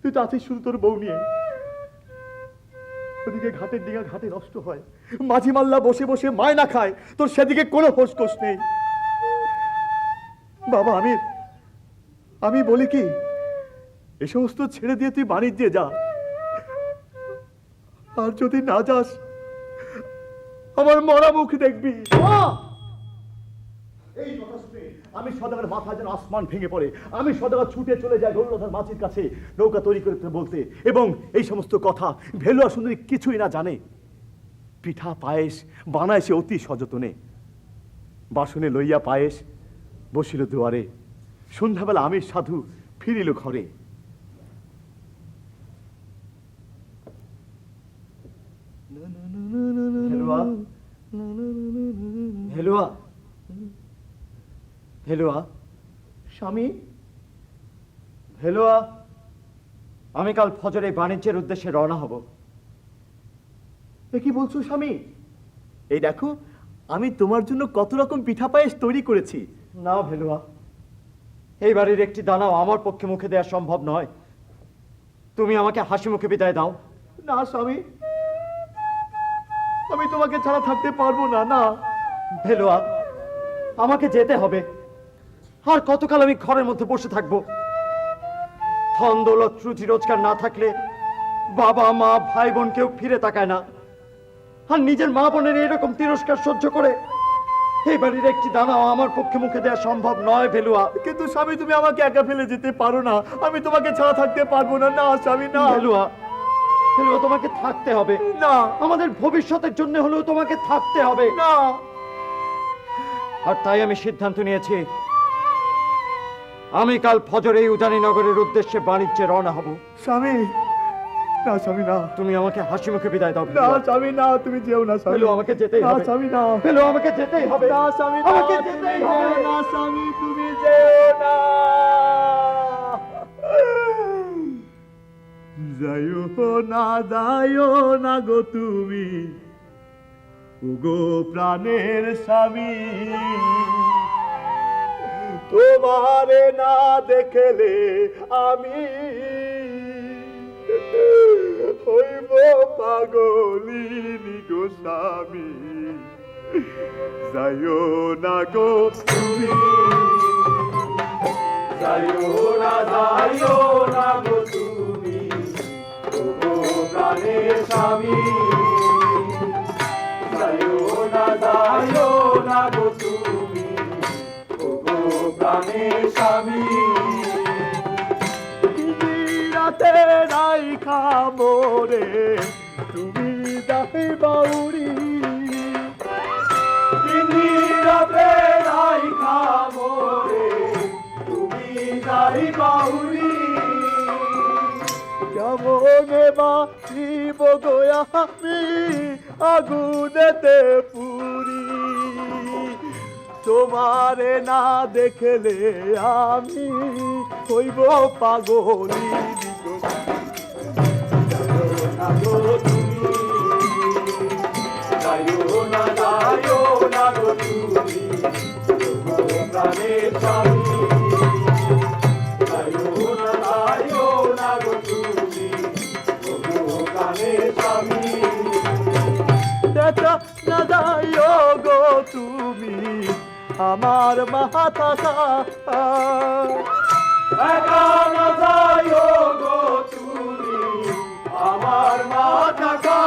তুই তো আছিস শুধু তোর বউ নিয়ে ওদিকে ঘাটের দিকে ঘাটে নষ্ট হয় মাঝি মাল্লা বসে বসে মায়না খায় তোর সেদিকে কোনো হোসকোস নেই বাবা আমির আমি বলি কি এ সমস্ত ছেড়ে দিয়ে তুই বাণিজ্যে যা আর যদি না যাস আমার মরা মুখ দেখবি এই কথা শুনে আমি সদাগরের মাথা যেন আসমান ভেঙে পড়ে আমি সদাগর ছুটে চলে যাই গৌরধর মাঝির কাছে নৌকা তৈরি করতে বলতে এবং এই সমস্ত কথা ভেলুয়া সুন্দরী কিছুই না জানে পিঠা পায়েস বানায় সে অতি সযতনে বাসনে লইয়া পায়েস বসিল দুয়ারে সন্ধ্যাবেলা আমির সাধু ফিরিল ঘরে ভেলুয়া ভেলুয়া ভেলুয়া স্বামী ভেলুয়া আমি কাল ফজরে বাণিজ্যের উদ্দেশ্যে রওনা হব এ কি বলছো স্বামী এই দেখো আমি তোমার জন্য কত রকম পিঠা পায়েস তৈরি করেছি না ভেলুয়া এই বাড়ির একটি দানাও আমার পক্ষে মুখে দেওয়া সম্ভব নয় তুমি আমাকে হাসি মুখে বিদায় দাও না স্বামী আমি তোমাকে ছাড়া থাকতে পারবো না না ভেলুয়া আমাকে যেতে হবে আর কতকাল আমি ঘরের মধ্যে বসে থাকবো ধন দৌলত রুজি রোজগার না থাকলে বাবা মা ভাই বোন কেউ ফিরে তাকায় না আর নিজের মা বোনের এরকম তিরস্কার সহ্য করে এই বাড়ির একটি দানাও আমার পক্ষে মুখে দেওয়া সম্ভব নয় ভেলুয়া। কিন্তু স্বামী তুমি আমাকে একা ফেলে যেতে পারো না, আমি তোমাকে ছাড়া থাকতে পারবো না। না স্বামী না। ভেলুয়া, ভেলুয়া তোমাকে থাকতে হবে। না আমাদের ভবিষ্যতের জন্য হলেও তোমাকে থাকতে হবে। না। আর তাই আমি সিদ্ধান্ত নিয়েছি, আমি কাল ফজরে এই উজানিনগরের উদ্দেশ্যে বাণিজ্যে রওনা হব। স্বামী না, স্বামী না। তুমি আমাকে হাসি মুখে বিদায় দাও। না স্বামী না, তুমি যেও না স্বামী। ভেলু, আমাকে যেতেই না হবে। স্বামী না। ভেলু, আমাকে যেতেই হবে। না স্বামী না, আমাকে তুমি যেতেই যেও হবে। না স্বামী, তুমি যেও না। যাইও না, যাইও না গো তুমি, ওগো প্রাণের স্বামী। তোমারে না দেখলে আমি হইব পাগলিনী গো স্বামী। যাইও না গো তুমি, যাইও না গো তুমি, ওগো প্রাণের স্বামী। যাইও না গো তুমি, ওগো প্রাণের স্বামী। রাতে নাই খামরে তুমি দাহে বাউরি। রাতে নাই খামরে তুমি যাই বাউরি। কেমনে বাঁচিব গো আমি আগুনেতে পুরি। তোমারে না দেখলে আমি হইব পাগলি গো। যাইও না গো তুমি, ওগো প্রাণের স্বামী। যাইও না গো তুমি, ওগো প্রাণের স্বামী। দেখা না যাইও গো তুমি আমার মাথা। একা না যাইও গো তুমি আমার মাথা খা।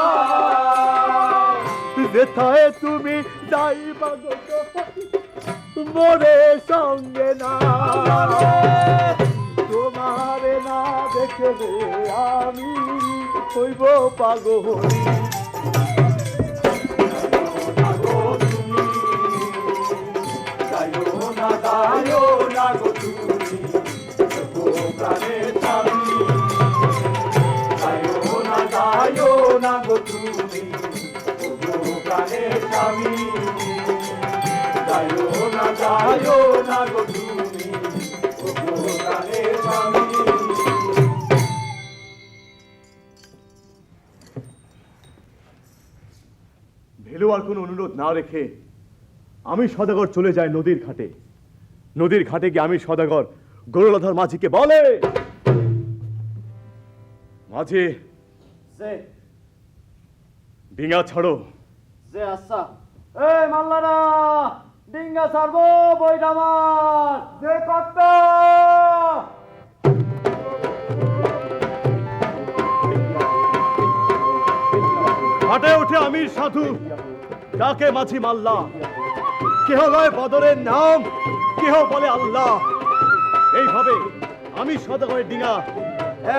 যেথায় তুমি যাইবা গো মোরে সঙ্গে না। তোমারে না দেখলে আমি হইব পাগলি। যাইও না গো তুমি, ওগো প্রাণের স্বামী। যাইও না গো তুমি, ওগো প্রাণের স্বামী। যাইও না গো তুমি, ওগো প্রাণের স্বামী। ভেলুয়ার কোনো অনুরোধ না রেখে আমি সদাগর চলে যাই নদীর ঘাটে। নদীর ঘাটে গিয়ে আমি সদাগর গরুলধর মাঝিকে বলে, মাঝি যে ডিঙা ছাড়ো। যে আচ্ছা, এই মাল্লারা ডিঙ্গা ছাড়বো, বইটা আমার যে কর্তা। ঘাটে উঠে আমির সাধু ডাকে মাঝি মাল্লা। কেহ নয় বদরের নাম, কেহ বলে আল্লাহ। এইভাবে আমি সদাগরের ডিঙা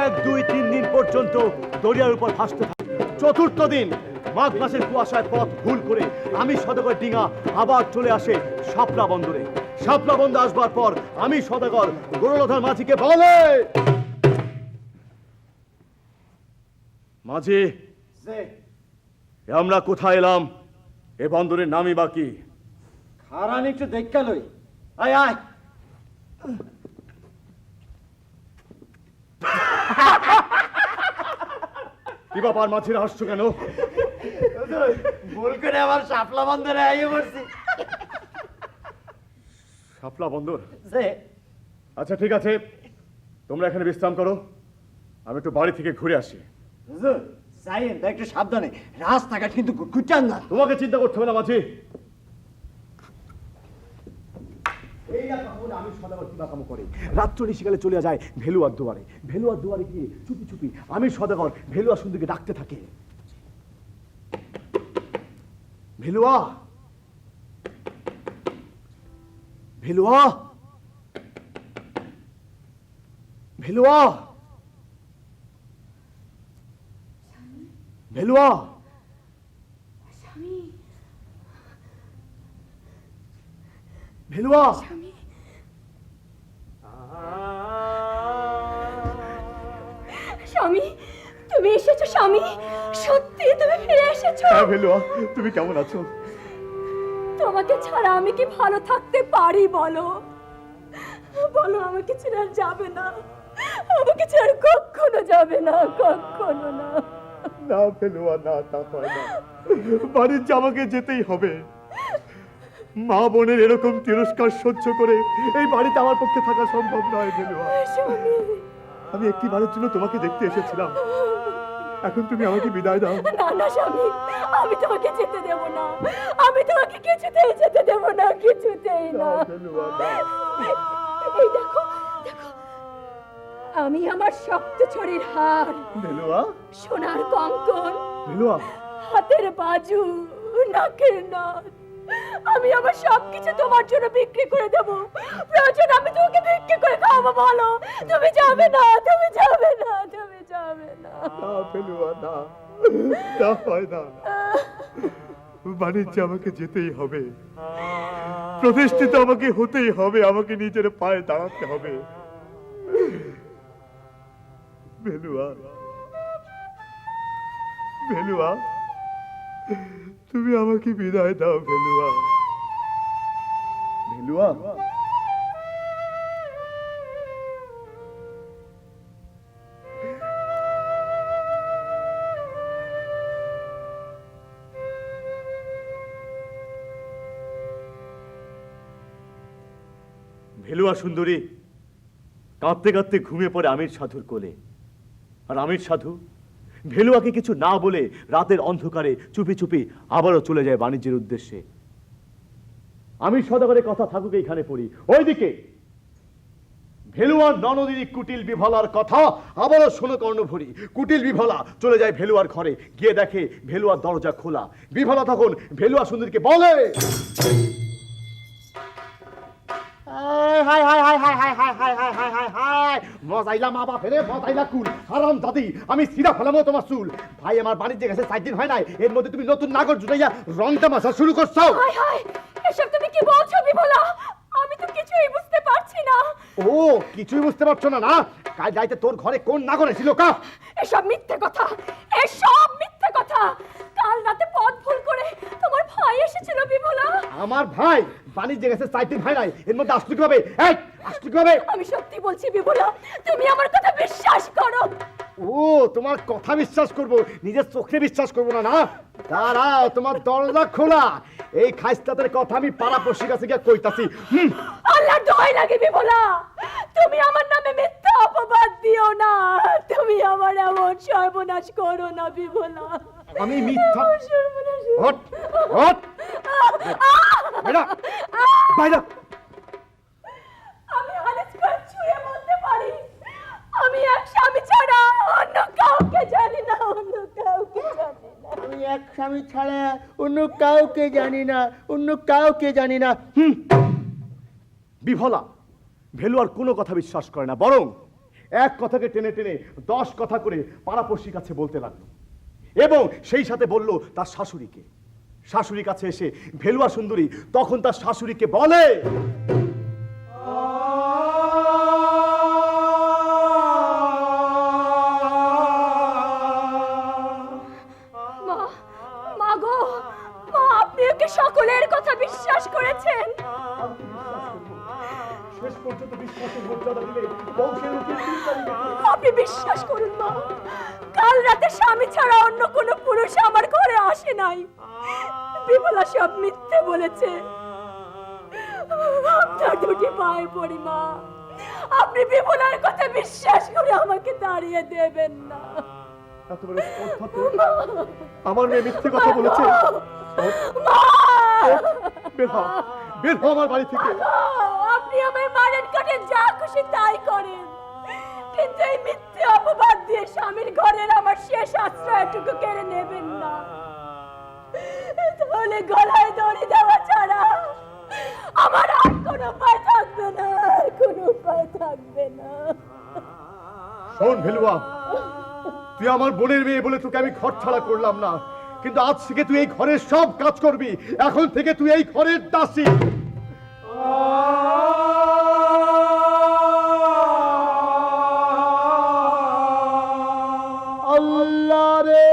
1, 2, 3 দিন পর্যন্ত দরিয়ার উপর ভাসতে থাকি। চতুর্থ দিন মাঘ মাসের কুয়াশায় পথ ভুল করে আমি সদাগর ডিঙা আবার চলে আসে শাপলা বন্দরে। শাপলা বন্দর আসবার পর আমি সদাগর গরুলধর মাঝিকে বলে, মাঝি যে আমরা কোথায় এলাম? এ বন্দরের নামই বাকি। খারান একটু দেখা লই। আয় আয়। কি ব্যাপার মাঝিরা হাসছো কেন? ভুল করে আবার শাপলা বন্দরে আইয়ে পড়ছি। শাপলা বন্দর? যে আচ্ছা ঠিক আছে, তোমরা এখানে বিশ্রাম করো, আমি একটু বাড়ি থেকে ঘুরে আসি। হুজুর যাইয়েন তা একটু সাবধানে, রাস্তাঘাট কিন্তু কুচান না। তোমাকে চিন্তা করতে হবে না মাঝি। এই না তাহলে আমি সদাগর কিবা কাম করে রাত্র নিশিকালে চলে যায় ভেলুয়ার দুয়ারে। ভেলুয়ার দুয়ারে গিয়ে চুপি চুপি আমি সদাগর ভেলুয়া সুন্দরকে ডাকতে থাকে, ভেলুয়া ভেলুয়া, ভেলুয়া, ভেলুয়া, স্বামী, ভেলুয়া। স্বামী, স্বামী, তুমি এসেছো স্বামী, সত্যি তুমি ফিরে এসেছো। হ্যাঁ ভেলুয়া, তুমি কেমন আছো? তোমাকে ছাড়া আমি কি ভালো থাকতে পারি বলো? বলো আমাকে ছেড়ে আর যাবে না, আমাকে ছেড়ে আর কখনো যাবে না, কখনো না। না ভেলুয়া, না, তা হয় না। বাণিজ্য আমাকে যেতেই হবে। মা বোনের এরকম তিরস্কার সহ্য করে এই বাড়িতে আমার পক্ষে থাকা সম্ভব নয় ভেলুয়া। স্বামী, আমি একটি বারের জন্য তোমাকে দেখতে এসেছিলাম, এখন তুমি আমাকে বিদায় দাও। না না স্বামী, আমি তোমাকে যেতে দেব না, আমি তোমাকে কিছুতেই যেতে দেব না, কিছুতেই না। ভেলুয়া, না। এই দেখো, দেখো, আমি আমার শক্ত ছড়ির হার, ভেলুয়া, সোনার কঙ্কন, ভেলুয়া, হাতের বাজু, নাকের নথ, আমি আমার সবকিছু তোমার জন্য বিক্রি করে দেব। প্রয়োজন আমি তোমাকে বিক্রি করে খাওয়াবো, বলো তুমি যাবে না, তুমি যাবে না, তুমি যাবে না। না ভেলুয়া, না, তা হয় না। বাণিজ্য আমাকে যেতেই হবে, প্রতিষ্ঠিত আমাকে হতেই হবে, আমাকে নিজের পায়ে দাঁড়াতে হবে। ভেলুয়া, ভেলুয়া, তুমি আমাকে বিদায় দাও ভেলুয়া। ভেলুয়া, ভেলুয়া সুন্দরী কাঁদতে কাঁদতে ঘুমিয়ে পড়ে আমির সাধুর কোলে। আর আমির সাধু ভেলুয়াকে কিছু না বলে রাতের অন্ধকারে চুপি চুপি আবারও চলে যায় বাণিজ্যের উদ্দেশ্যে। আমির সদাগরের কথা থাকুক এইখানে পড়ি। ওইদিকে ভেলুয়ার ননদিনী কুটিল বিভলার কথা আবারও শোনো কর্ণভরি। কুটিল বিভলা চলে যায় ভেলুয়ার ঘরে, গিয়ে দেখে ভেলুয়ার দরজা খোলা। বিভলা তখন ভেলুয়া সুন্দরীকে বলে, হাই হাই হাই হাই হাই হাই হাই হাই হাই হাই হাই মজাইলা মা বাপ রে, মজাইলা কুল হারাম দাদি, আমি সিরা ফেলামো তোমার চুল। ভাই আমার বাণিজ্যে গেছে 4 দিন হয় নাই, এর মধ্যে তুমি নতুন নাগর জুটাইয়া রং তামাশা শুরু করছো। হায় হায়, এসব তুমি কি বলছো বিমলা? আমি তো কিছুই বুঝতে পারছি না। ও কিছুই বুঝতে পারছো না? না, কাল যাইতে তোর ঘরে কোন নাগর ছিল কা? এসব মিথ্যে কথা, এসব মিথ্যে কথা। কাল রাতে পথ ভুল করে তোমার ভাই এসেছিল বিমলা। আমার ভাই বাণিজ্যে গেছে 4 দিন হয় নাই, এর মধ্যে আসলো কিভাবে? এই আসলো কিভাবে? আমি সত্যি বলছি বিমলা, তুমি আমার কথা বিশ্বাস করো। ও তোমার কথা বিশ্বাস করব, নিজের চোখে বিশ্বাস করব না? না দাঁড়াও, তোমার দরজা খোলা। এই খাইস্তাদের কথা আমি পাড়াপড়শির কাছে গিয়ে কইতাছি। আল্লাহর দোহাই লাগে বিমলা, তুমি আমার নামে মিথ্যা অপবাদ দিও না, তুমি আমার এমন সর্বনাশ করো না বিমলা। আমি মিথ্যা? সর্বনাশ। হট হট বাইরা বাইরা। আমি আদেশ করে ছুঁয়ে বলতে পারি, আমি এক স্বামী ছাড়া অন্য কাউকে জানি না, অন্য কাউকে জানি না। আমি এক স্বামী ছাড়া অন্য কাউকে জানি না, অন্য কাউকে জানি না। বিভলা ভেলুয়ার কোনো কথা বিশ্বাস করে না, বরং এক কথাকে টেনে টেনে 10 কথা করে পাড়াপড়শির কাছে বলতে লাগলো এবং সেই সাথে বলল তার শাশুড়িকে। শাশুড়ির কাছে এসে ভেলুয়া সুন্দরী তখন তার শাশুড়িকে বলে, মা, মা গো, মা আপনি কি সকলের কথা বিশ্বাস করেছেন? শেষ পর্যন্ত বিশ্বাসের মর্যাদা দিলে বংশের লোকের চিন্তাই নেই। আপনি বিশ্বাস করুন মা, কাল রাতে স্বামী ছাড়া অন্য কোনো পুরুষ আমার ঘরে আসে নাই। বিমলা সব মিথ্যে বলেছে। আপনার দুটি পায়ে পড়ি মা, আপনি বিমলার কথা বিশ্বাস করে আমাকে দাঁড়িয়ে দেবেন না। এত বড় স্পর্ধা তোর? আমার মেয়ে মিথ্যে কথা বলেছে? মা! বের হও, বের হও আমার বাড়ি থেকে। আপনি আমার মারেন কাটে যা খুশি তাই করেন, কিন্তু এই মিথ্যে অপবাদ দিয়ে স্বামীর ঘরের আমার শেষ আশ্রয়টুকু কেড়ে নেবেন না। তাহলে গলায় দড়ি দেওয়া ছাড়া আমার আর কোনো উপায় থাকবে না, আর কোনো উপায় থাকবে না। শোন ভেলুয়া, তুই আমার বোনের মেয়ে বলে তোকে আমি ঘর ছাড়া করলাম না, কিন্তু আজ থেকে তুই এই ঘরের সব কাজ করবি। এখন থেকে তুই এই ঘরের দাসী। আল্লাহ রে,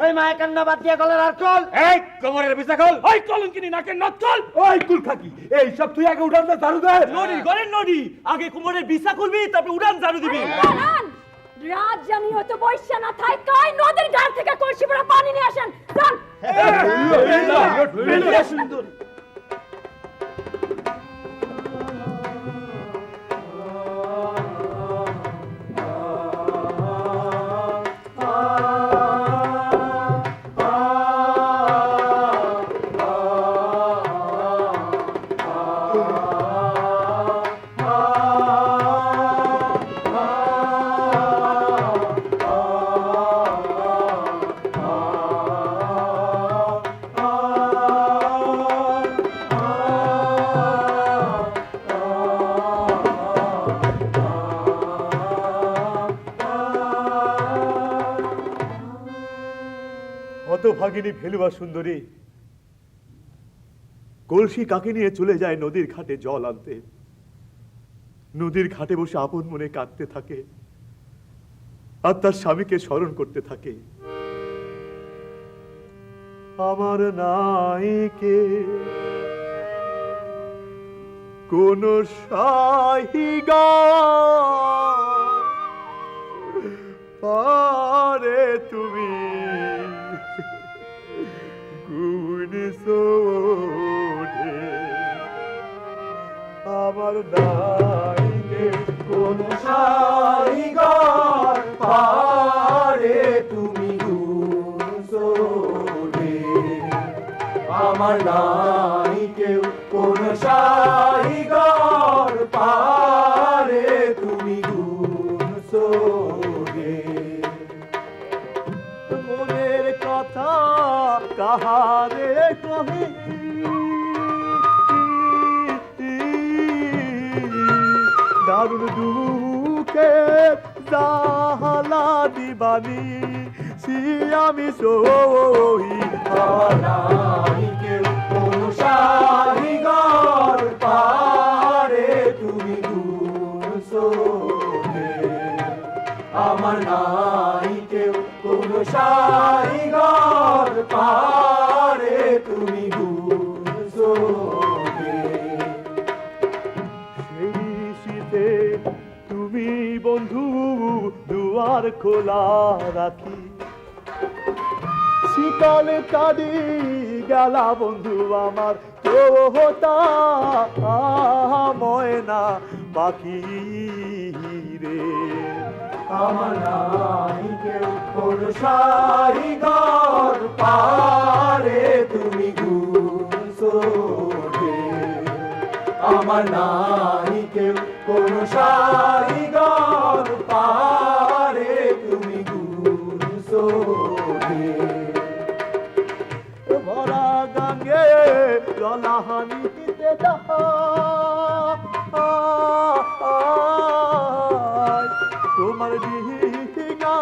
ওই মায়ের কান্না বাদ দিয়ে গলার আর কল। এই কোমরের বিছা খোল, ওই কলঙ্কিনি নাকের নথ খোল, ওই কুল খাকি এই সব তুই আগে উঠান দে, ঝাড়ু দে। নড়ি গলের নড়ি, আগে কোমরের বিছা খুলবি, তারপরে উড়ান ঝাড়ু দিবি। দাঁড়ান, রাত জানি হয়তো বৈশা না থাই কাই নদীর ঘাট থেকে কলসি ভরা পানি নিয়ে আসেন। যান। সুন্দর হতভাগিনী ভেলুয়া সুন্দরী কলসি কাকে নিয়ে চলে যায় নদীর ঘাটে জল আনতে। নদীর ঘাটে বসে আপন মনে কাঁদতে থাকে আর তার স্বামীকে স্মরণ করতে থাকে। আমার নাইকে কোন সাহিগা পারে তুমি গুণ সোধে। আমার নাইকে কোন সাইগার পারে তুমি গুণ সোধে। আমার নাই কেউ কোন সাইগার পারে তুমি গুণ সোধে। মনের কথা কাহারে কহি দারুণ দুঃখে জাহালা দিবানি আমি সহি। আমার নাই কেউ কোন সাইগার পারে তুমি গুণ সোধে। আমার নাই কেউ কোন সাইগার পারে তুমি গুণ সোধে। সেই শীতে তুমি বন্ধু দুয়ার খোলা রাখি শীতল কাঁদি গেলা বন্ধু আমার তোহতা ময়না পাখি রে। আমার নাই কেউ কোন সাইগার পারে তুমি গুণ সোধে। আমার নাই কেউ কোন সাইগার পারে তুমি গুণ সোধে। ভরা গাঙ্গে জলাহানিতে তোমার দিঘা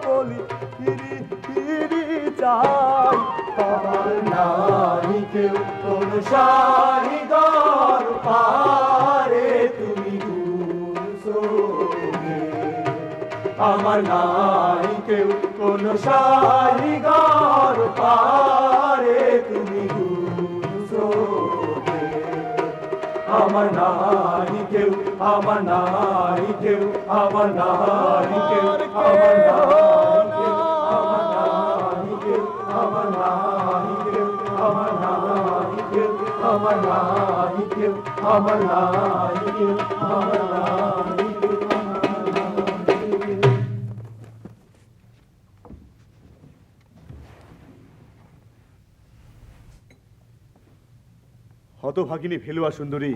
বলি ফিরি ফিরি চাই। আমার নাই কেউ কোন সাইগার পারে তুমি গুণ সোধে। আমার নাই কেউ কোন সাইগার পারে তুমি গুণ সোধে। আমার নাই কেউ, আমার নাই কেউ, আমার নাই কেউ, আমার নাই কেউ, আমার নাই কেউ, আমার নাই কেউ, আমার নাই কেউ, আমার নাই কেউ, আমার নাই কেউ। হতভাগিনী ভেলুয়া সুন্দরী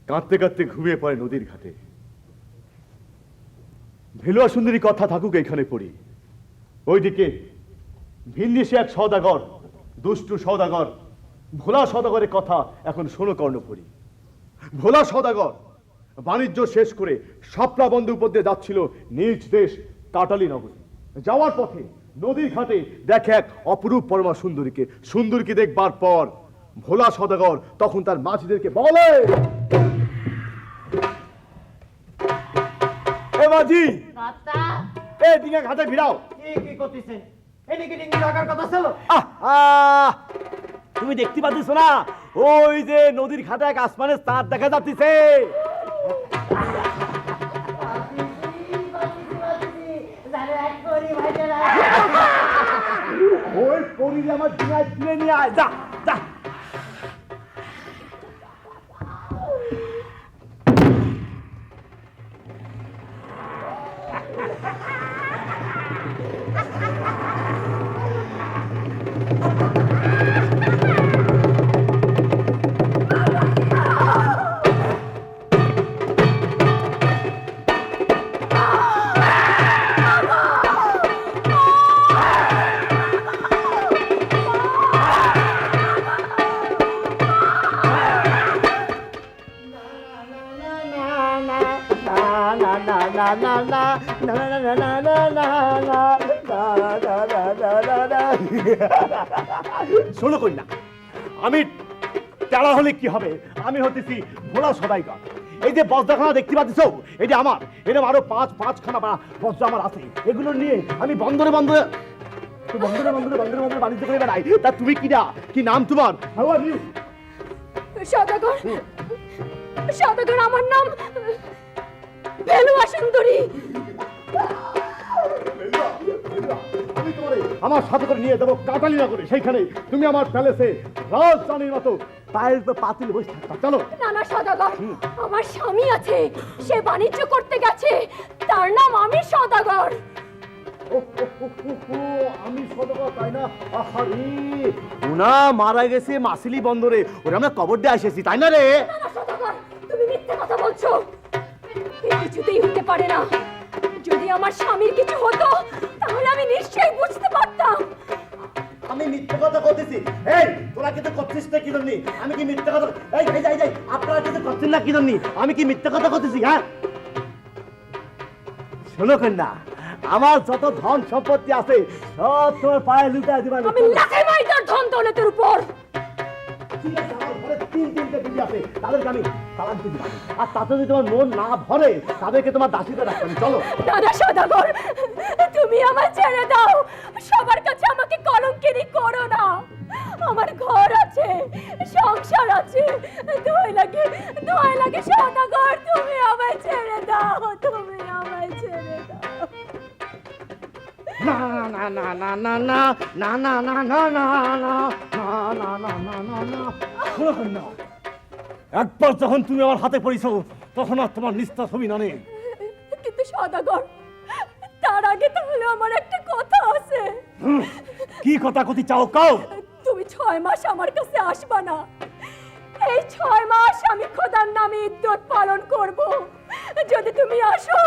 কাঁদতে কাঁদতে ঘুমিয়ে পড়ে নদীর ঘাটে। ভেলুয়া সুন্দরী কথা থাকুক এখানে পড়ি। ওইদিকে ভিনদেশে এক সওদাগর, দুষ্টু সওদাগর, ভোলা সওদাগরের কথা এখন শোনো কর্ণপুরী। ভোলা সওদাগর বাণিজ্য শেষ করে শাপলা বন্দর উপর দিয়ে যাচ্ছিল নিজ দেশ কাটালি নগরে। যাওয়ার পথে নদীর ঘাটে দেখে এক অপরূপ পরমা সুন্দরীকে। সুন্দরীকে দেখবার পর ভোলা সওদাগর তখন তার মাঝিদেরকে বলে, এ মাঝি, এ দিকে ঘাটে ভিড়াও। কি করতেছেন? এদিকে ডিঙ্গি রাখার কথা ছিল। তুমি দেখতে পাচ্ছ না, ওই যে নদীর ঘাটে এক আসমানের চাঁদ দেখা যাচ্ছে। ওই পরি আমার দিনায় তুলে নিয়ে আয়, যা যা। শোনো কন্যা, আমি টেরা হলে কি হবে? আমি হতেছি ভোলা সদাইগর। এই যে বজ্রখানা দেখতে পাচ্ছ, এটা আমার। এরকম আরো পাঁচখানা বজ্র আমার আছে। এগুলো নিয়ে আমি বন্দরে বন্দরে বাণিজ্য করে বেড়াই। তা তুমি কি নাম তোমার? সদাগর, সদাগর আমার নাম ভেলুয়া সুন্দরী। আমি তোমারে আমার সাথে করে নিয়ে যাবো কাটালি নগরে। সেইখানে তুমি আমার প্যালেসে রাজধানীর মতো পায়ের পাতিল বসে থাকবা। চলো। না না সদাগর, আমার স্বামী আছে, সে বাণিজ্য করতে গেছে, তার নাম আমি সদাগর। আমি সদাগর, তাই না? আহারে, ওনা মারা গেছে মাসিলি বন্দরে, ওরা আমরা কবর দিয়ে এসেছি, তাই না রে? না না সদাগর, তুমি মিথ্যে কথা বলছো। এই কিছুতেই হতে পারে না। যদি আমার স্বামীর কিছু হতো তাহলে আমি নিশ্চয়ই বুঝতে পারতাম। আমি মিথ্যে কথা করতেছি? এই তোরা কিন্তু করছিস না কি জন্য? আমি কি মিথ্যে কথা? এই আপনারা কিন্তু করছেন না কি জন্য? আমি কি মিথ্যে কথা করতেছি? হ্যাঁ, শোনো কন্যা, আমার যত ধন সম্পত্তি আছে সব তোমার পায়ে লুটায় দিবা। আমি লাথি মারি তোর ধন দৌলতের উপর। ঠিক আছে, আমার ঘরে তিনটে বিবি আছে, তাদেরকে আমি তালাক দিতে পারি। আর তাতে যদি তোমার মন না ভরে তাদেরকে তোমার দাসীতে রাখবেন। চলো। দাদা সদাগর, তুমি আমায় ছেড়ে দাও। সবার কাছে আমাকে কলঙ্কিনী করো না। আমার ঘর আছে, সংসার আছে, দোহাই লাগে সদাগর, তুমি আমায় ছেড়ে দাও, তুমি আমায় ছেড়ে দাও। না না না না না না না না না না না না না না না না না। শোনো কন্যা, একবার যখন তুমি আমার হাতে পড়েছ তখন আর তোমার নিস্তার ছবি না নেই। কিন্তু সদাগর, তার আগে তাহলে আমার একটা কথা আছে। কি কথা কতি চাও কাও? তুমি 6 মাস আমার কাছে আসবা না। এই 6 মাস আমি খোদার নামে ইদ্দত পালন করব। যদি তুমি আসো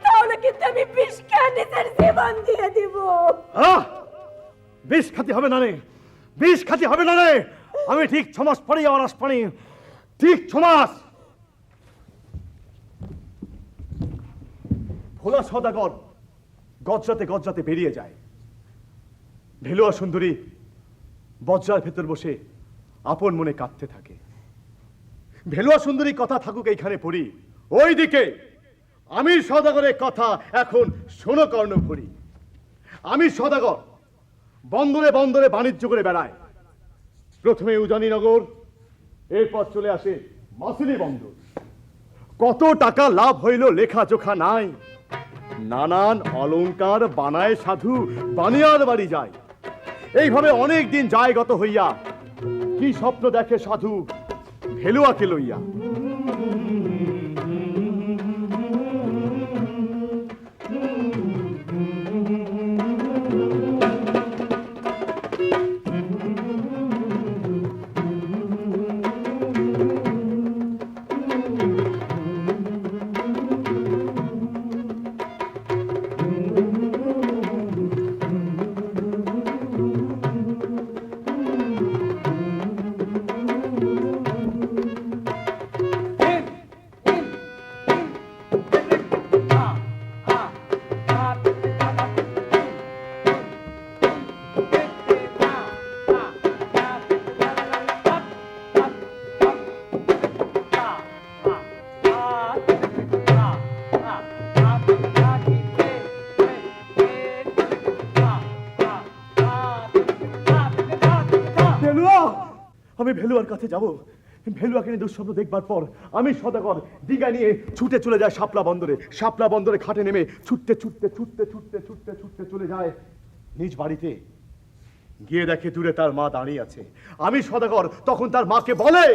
তাহলে কিন্তু আমি বিষ খেয়ে নিজের জীবন দিয়ে দিব। বিষ খাতি হবে না রে, বিষ খাতি হবে না রে। আমি ঠিক 6 মাস পরেই আমার আসপানি, ঠিক 6 মাস। ভোলা সদাগর গজরাতে বেরিয়ে যায়। ভেলুয়া সুন্দরী বজ্রার ভেতর বসে আপন মনে কাঁদতে থাকে। ভেলুয়া সুন্দরী কথা থাকুক এইখানে পড়ি, ওইদিকে আমি সদাগরের কথা এখন শোনো কর্ণপুরী। আমি সদাগর বন্দরে বাণিজ্য করে বেড়ায়। প্রথমে উজানিনগর, এরপর চলে আসে মাসিলি বন্দর। কত টাকা লাভ হইল লেখা জোখা নাই। নানান অলংকার বানায় সাধু বানিয়ার বাড়ি যায়। এইভাবে অনেক দিন যায় গত হইয়া। কি স্বপ্ন দেখে সাধু ভেলুয়াকে লইয়া। আমি ভেলুয়ার কাছে যাব। ভেলুয়াকে নিয়ে দুঃস্বপ্ন দেখবার পর আমি সদাগর দীঘা নিয়ে ছুটে চলে যায় শাপলা বন্দরে। শাপলা বন্দরে খাটে নেমে ছুটতে ছুটতে ছুটতে ছুটতে ছুটতে ছুটতে চলে যায় নিজ বাড়িতে। গিয়ে দেখে দূরে তার মা দাঁড়িয়ে আছে। আমি সদাগর তখন তার মাকে বলে,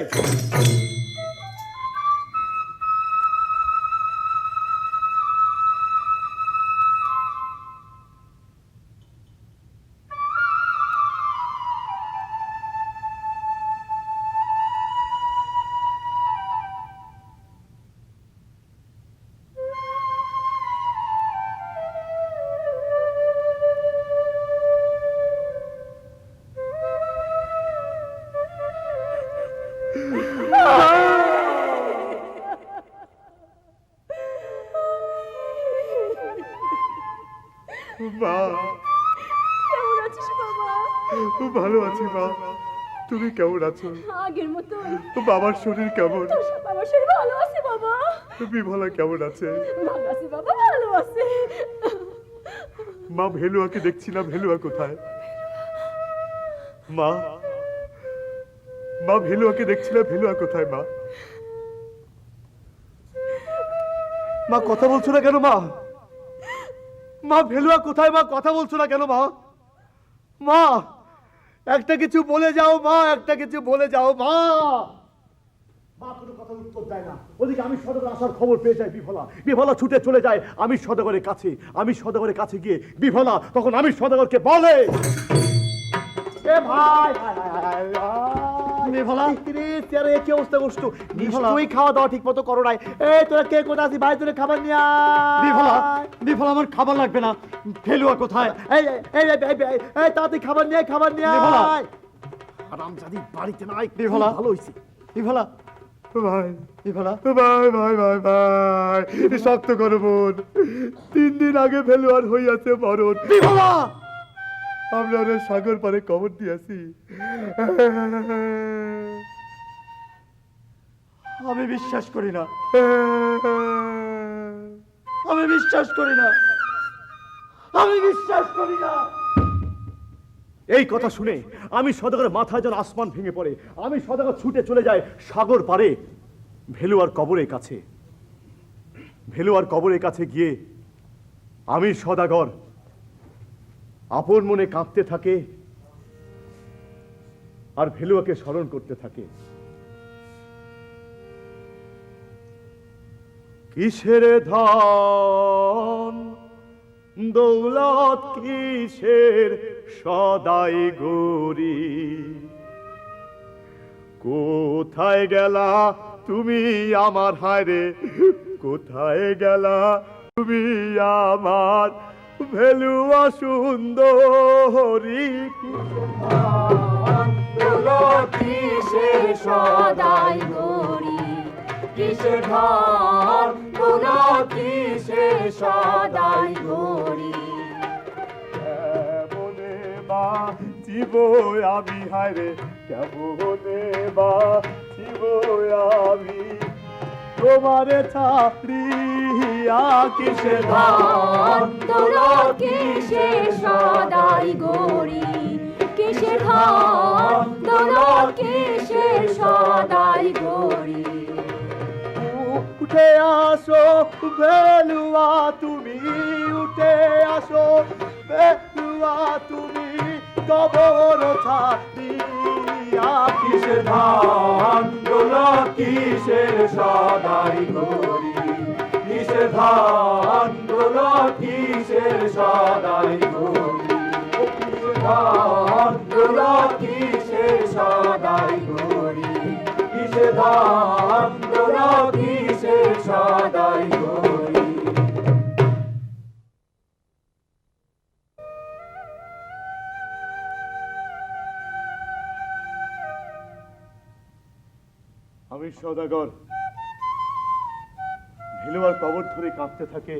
মা কেমন আছিস বাবা? ভালো আছি মা, তুমি কেমন আছো? আগের মতো বাবার শরীর কেমন? তোর সব বাবার শরীর ভালো আছে বাবা? বিমলা কেমন আছে? ভালো আছে বাবা, ভালো আছে। মা ভেলুয়াকে দেখছি না, ভেলুয়া কোথায়? মা মা ভেলুয়াকে দেখছি না, ভেলুয়া কোথায়? মা মা কথা বলছো না কেন? মা মা ভেলুয়া কোথায়? মা কথা বলছো না কেন? মা মা একটা কিছু বলে যাও মা, একটা কিছু বলে যাও মা। মা কোনো কথা উত্তর দেয় না। ওদিকে আমি সদাগর আসার খবর পেয়ে যাই বিফলা। বিফলা ছুটে চলে যায় আমি সদাগরের কাছে। আমি সদাগরের কাছে গিয়ে বিফলা তখন আমি সদাগরকে বলে, এ ভাই বিফলা তেরে কি অবস্থা করছো? নিশ্চয়ই খাওয়া দাওয়া ঠিক মতো করো নাই। এই তোরা কে কোথায় আছিস? ভাই তোরা খাবার নিয়ে আয়। বিফলা বিফলা আমার খাবার লাগবে না। ভেলুয়া কোথায়? এই এই এই তাড়াতাড়ি খাবার নিয়ে আয়, খাবার নিয়ে আয়। আরামজাদি বাড়িতে নাই। বিফলা ভালো হইছে। বিফলা ভাই বিফলা ভাই ভাই ভাই ভাই শক্ত করো বোন। 3 দিন আগে ভেলুয়ার হইয়াছে মরণ। বিফলা আমরা ওরা সাগর পারে কবর দিয়েছি। আমি বিশ্বাস করি না, আমি বিশ্বাস করি না, আমি বিশ্বাস করি না। এই কথা শুনে আমি সদাগরের মাথায় যেন আসমান ভেঙে পড়ে। আমি সদাগর ছুটে চলে যায় সাগর পারে ভেলুয়ার কবরের কাছে। ভেলুয়ার কবরের কাছে গিয়ে আমি সদাগর আপন মনে কাঁদতে থাকে আর ভেলুয়াকে স্মরণ করতে থাকে। কিসের ধন দৌলত, কিসের সদাই গরি, কোথায় গেলা তুমি আমার? হায়রে কোথায় গেলা তুমি আমার? ভেলুয়া সুন্দরী কিসের সদাই গরি, কিসের ধন গুলো, কিসের সদাই গরি। কেমনে বাঁচিব আমি? হায়রে কেমনে বাঁচিব আমি তোমারে ছাড়িয়া? কিসের ধন গুলো, কিসের সদাই গরি, কিসের ধন গুলো, কিসের সদাই গরি। উঠে আসো ভেলুয়া তুমি, উঠে আসো ভেলুয়া তুমি কবর ছাড়িয়া। কিসের ধান গুলো, কিসের সদাই গরি, কিসের ধান গুলো, কিসের সদাই গরি, কিসের ধান গুলো, কিসের সদাই গরি, কিসের ধান গুলো, কিসের সদাই গরি। আমি সদাগর ভেলুয়ার কবর ধরে কাঁদতে থাকে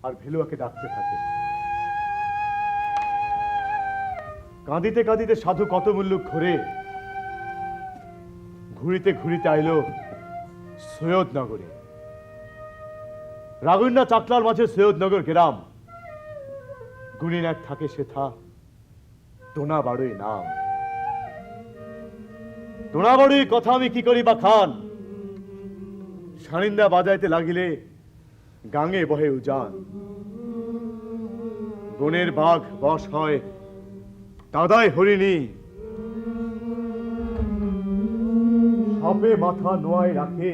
আর ভেলুয়াকে ডাকতে থাকে। কাঁদিতে কাঁদিতে সাধু কত মূল্য ঘুরে ঘুরিতে ঘুরিতে আইল সৈয়দনগরে। রাগুন্না চাকলার মাঝে সৈয়দনগর গ্রাম। গুণিন এক থাকে সেথা টোনা বাড়ই নাম। তোনাবাড়ির কথা আমি কি করি বা খান, সারিন্দা বাজাইতে লাগিলে গাঙে বহে উজান। বনের বাঘ বশ হয় দাদাই হরিণী, সাপে মাথা নোয়ায় রাখে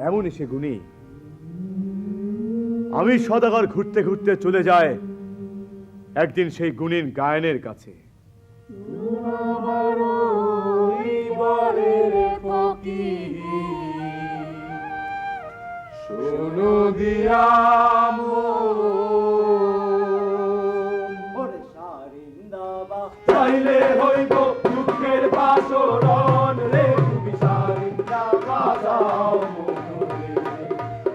এমনই সে গুণী। আমি সদাগর ঘুরতে ঘুরতে চলে যায় একদিন সেই গুণীন গায়নের কাছে। শোনো দিয়াম ওরে সারিন্দা বা চাইলে হইব দুঃখের বাসরণ রে, তুমি সারিন্দা বাজাও মধুরে,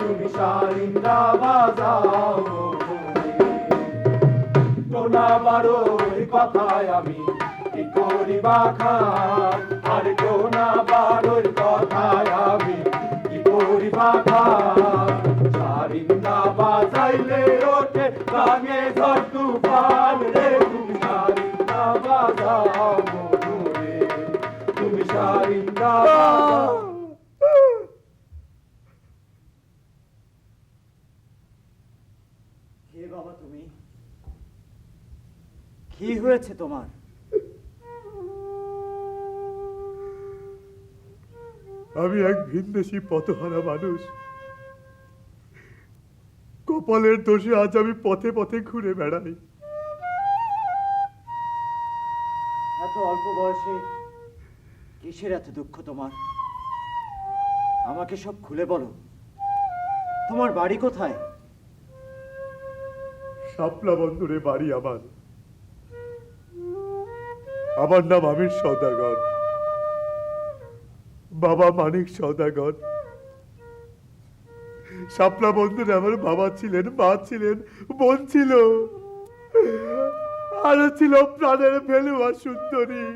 তুমি সারিন্দা বাজাও মধুরে। টোনাবাড়ির কথায় আমি কি করিবা খান, আর টোনাবাড়ির কথায় আমি কি করিবা খান। সারিন্দা বাজাইলে ওঠে গাঙে ঝড় তুফান রে, তুমি সারিন্দা বাজাও মধুরে, তুমি সারিন্দা বাজাও। কে বাবা তুমি? কি হয়েছে তোমার? আমি এক ভিনদেশী পথহারা মানুষ। কপালের দোষে আজ আমি পথে পথে ঘুরে বেড়াই। এত অল্প বয়সে কিসের এত দুঃখ তোমার? আমাকে সব খুলে বলো। তোমার বাড়ি কোথায়? শাপলা বন্দরে বাড়ি আমার। আমার নাম আমির সওদাগর, বাবা মানিক সওদাগর। শাপলা বন্দরে আমার বাবা ছিলেন, মা ছিলেন, বোন ছিল, আরো ছিল প্রাণের ফেলুয়া সুন্দরী।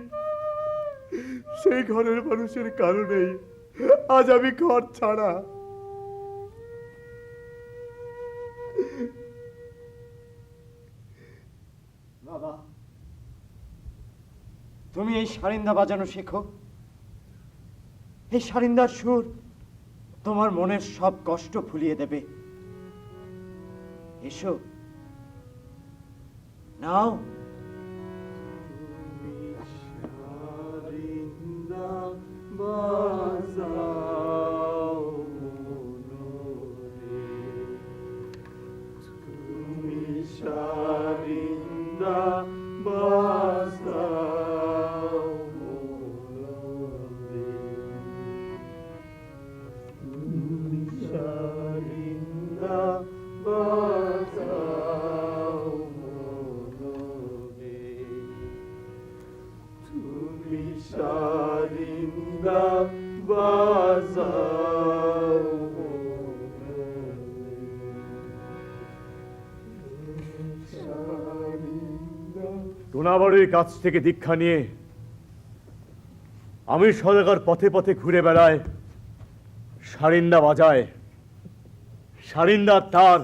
সেই ঘরের মানুষের কারণেই আজ আমি ঘর ছাড়া। বাবা, তুমি এই সারিন্দা বাজানো শেখো। এই সারিন্দার সুর তোমার মনের সব কষ্ট ভুলিয়ে দেবে। এসো, নাও। টোনাবাড়ির কাছ থেকে দীক্ষা নিয়ে আমি সদাগর পথে পথে ঘুরে বেড়ায়, সারিন্দা বাজায়। সারিন্দা তার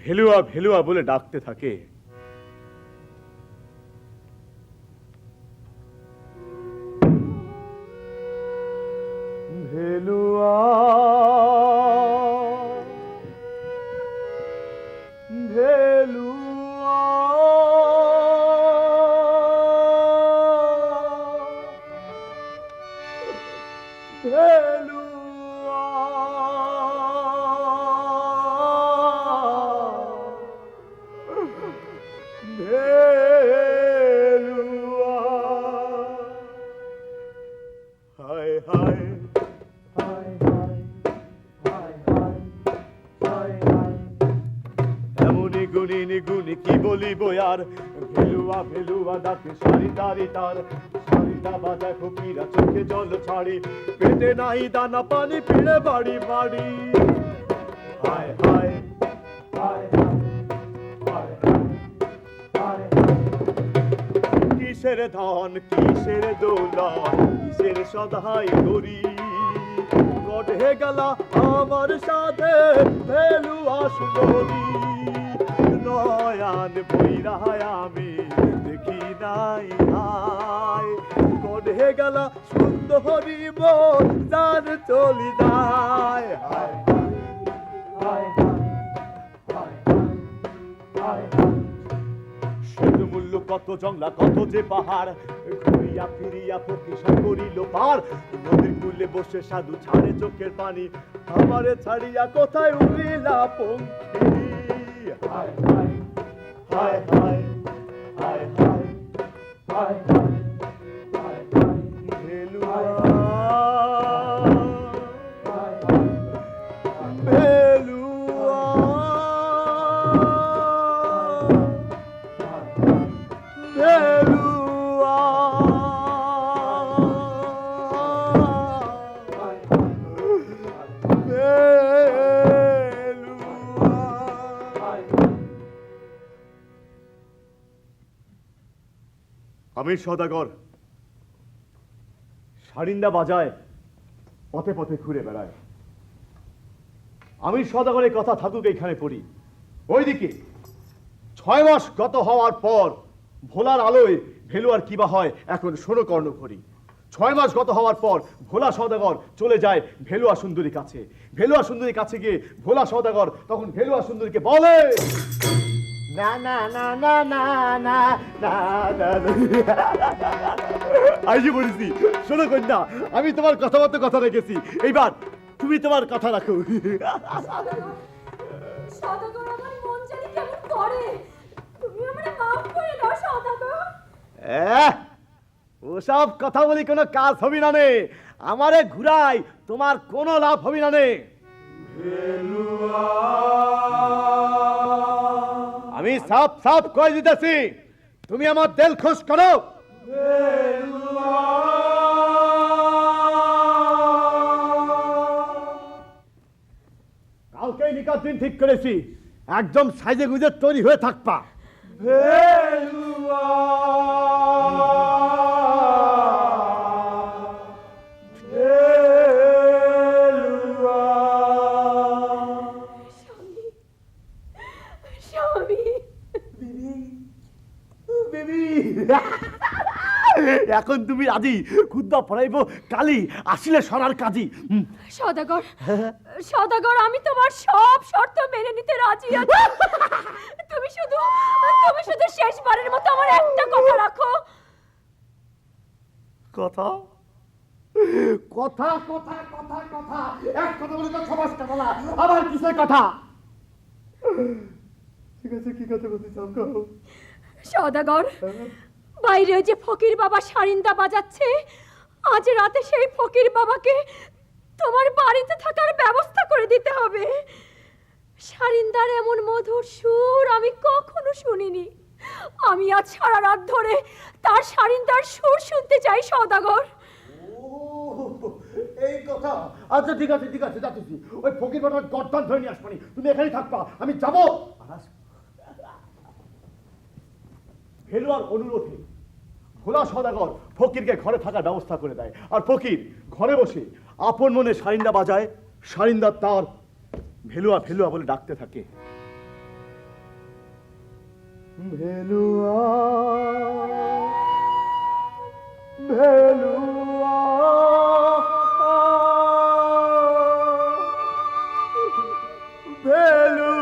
ভেলুয়া ভেলুয়া বলে ডাকতে থাকে। ভেলুয়া ভেলুয়া ভেলুয়া ভেলুয়া হায় হায় হায় হায় হায় হায় হায় হায় এমনি গুনি নিগুনি কি বলিব আর ভেলুয়া ভেলুয়া ডাকে সারিদারি তার সারিদা বাজায় ফকিরা চোখে জল ছাড়ি পেটে নাই দানা পানি পিড়ে বাড়ি বাড়ি হায় হায় হায় হায় হায় কিসের ধন কিসের দৌলত কিসের সদাই করি গড়ে গেলা আমার সাথে ভেলুয়া সুন্দরী নয়ান বৈরায় আমি দেখি নাই হায় কোনে গেল সুন্দরী মোর জান চলি যায় হায় সেতু মূল্য কত জংলা কত যে পাহাড় ঘুরিয়া ফিরিয়া প্রতিশা করিল পার নদীর কূলে বসে সাধু ছাড়ে চোখের পানি আমারে ছাড়িয়া কোথায় উড়িলা পঙ্খী হায় হায় হায় হায় হায় হায় হায় হায় হায় হায় ভেলুয়া ভেলুয়া ভেলুয়া আমি সদাগর সারিন্দা বাজায় পথে পথে ঘুরে বেড়ায় আমি সদাগরের কথা থাকুক এখানে পড়ি ওইদিকে 6 মাস গত হওয়ার পর ভোলার আলোয় ভেলুয়ার কিবা হয় এখন শোনো কর্ণঘড়ি 6 মাস গত হওয়ার পর ভোলা সদাগর চলে যায় ভেলুয়া সুন্দরীর কাছে ভেলুয়া সুন্দরীর কাছে গিয়ে ভোলা সদাগর তখন ভেলুয়া সুন্দরীকে বলে না না না না না না না আইজি বলেছি শোনো কন্যা আমি তোমার কথা মতো কথা রেখেছি এইবার তুমি তোমার কথা রাখো সদাগর আমার মন জানি কেমন করে তুমি আমারে মাফ করে দাও সদাগর ওসব কথা বলি কোনো কাজ হবি না নে আমারে ঘুরাই তোমার কোনো লাভ হবি না নে আমি সাফ সাফ কয়ে দিতেছি তুমি আমার দিল খুশ করো কালকেই নিকার দিন ঠিক করেছি একদম সাইজে গুজে তৈরি হয়ে থাকবা স্বামী এখন তুমি রাজি খুদ্া পড়াইব কালি আসিলে সরার কাজী সদাগর সদাগর আমি তোমার সব শর্ত মেনে নিতে রাজি আছি তুমি শুধু শেষবারের মতো আমার একটা কথা রাখো কথা কথা কথা কথা কথা এক কথা বলে তো সমাজ কথা না আবার কিসের কথা ঠিক আছে কি কথা বলতে চাও গো? সদাগর বাইরে ওই যে ফকির বাবা সারিন্দা বাজাচ্ছে আজ রাতে সেই ফকির বাবাকে তোমার বাড়িতে থাকার ব্যবস্থা করে দিতে হবে সারিন্দার এমন মধুর সুর আমি কখনো শুনিনি আমি আজ সারা রাত ধরে তার সারিন্দার সুর শুনতে চাই সদাগর এই কথা আচ্ছা ঠিক আছে যাচ্ছি ওই ফকির বাবার গর্দান ধরে নিয়ে আসবানি তুমি এখানেই থাকবা আমি যাবো ভেলুয়ার অনুরোধে ভোলা সদাগর ফকিরকে ঘরে থাকার ব্যবস্থা করে দেয় আর ফকির ঘরে বসে আপন মনে সারিন্দা বাজায় সারিন্দা তার ভেলুয়া ভেলুয়া বলে ডাকতে থাকে ভেলুয়া ভেলুয়া ভেলুয়া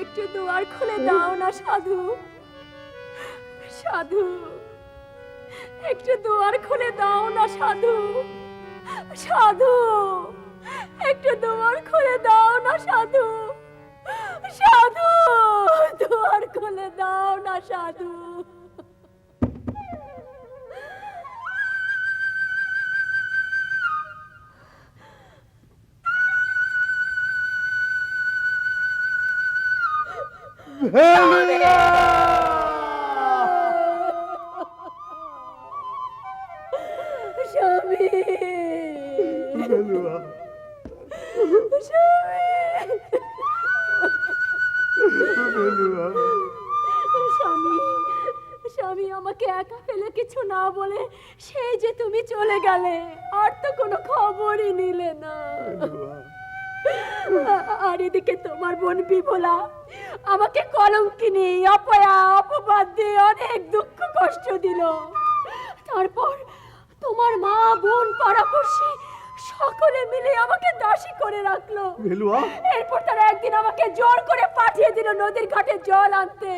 একটু দুয়ার খুলে দাও না সাধু সাধু একটু দুয়ার খুলে দাও না সাধু সাধু একটু দুয়ার খুলে দাও না সাধু সাধু দুয়ার খুলে দাও না সাধু স্বামী স্বামী স্বামী আমাকে একা ফেলে কিছু না বলে সেই যে তুমি চলে গেলে, আর তো কোনো খবরই নিলে না। আর এদিকে তোমার বোন বিমলা আমাকে কলঙ্কিনী, অপয়া, অপবাদ দিয়ে অনেক দুঃখ কষ্ট দিল। তারপর তোমার মা, বোন, পাড়াপড়শি সকলে মিলে আমাকে দাসী করে রাখলো। ভেলুয়া, এরপর তারা একদিন আমাকে জোর করে পাঠিয়ে দিল নদীর ঘাটে জল আনতে,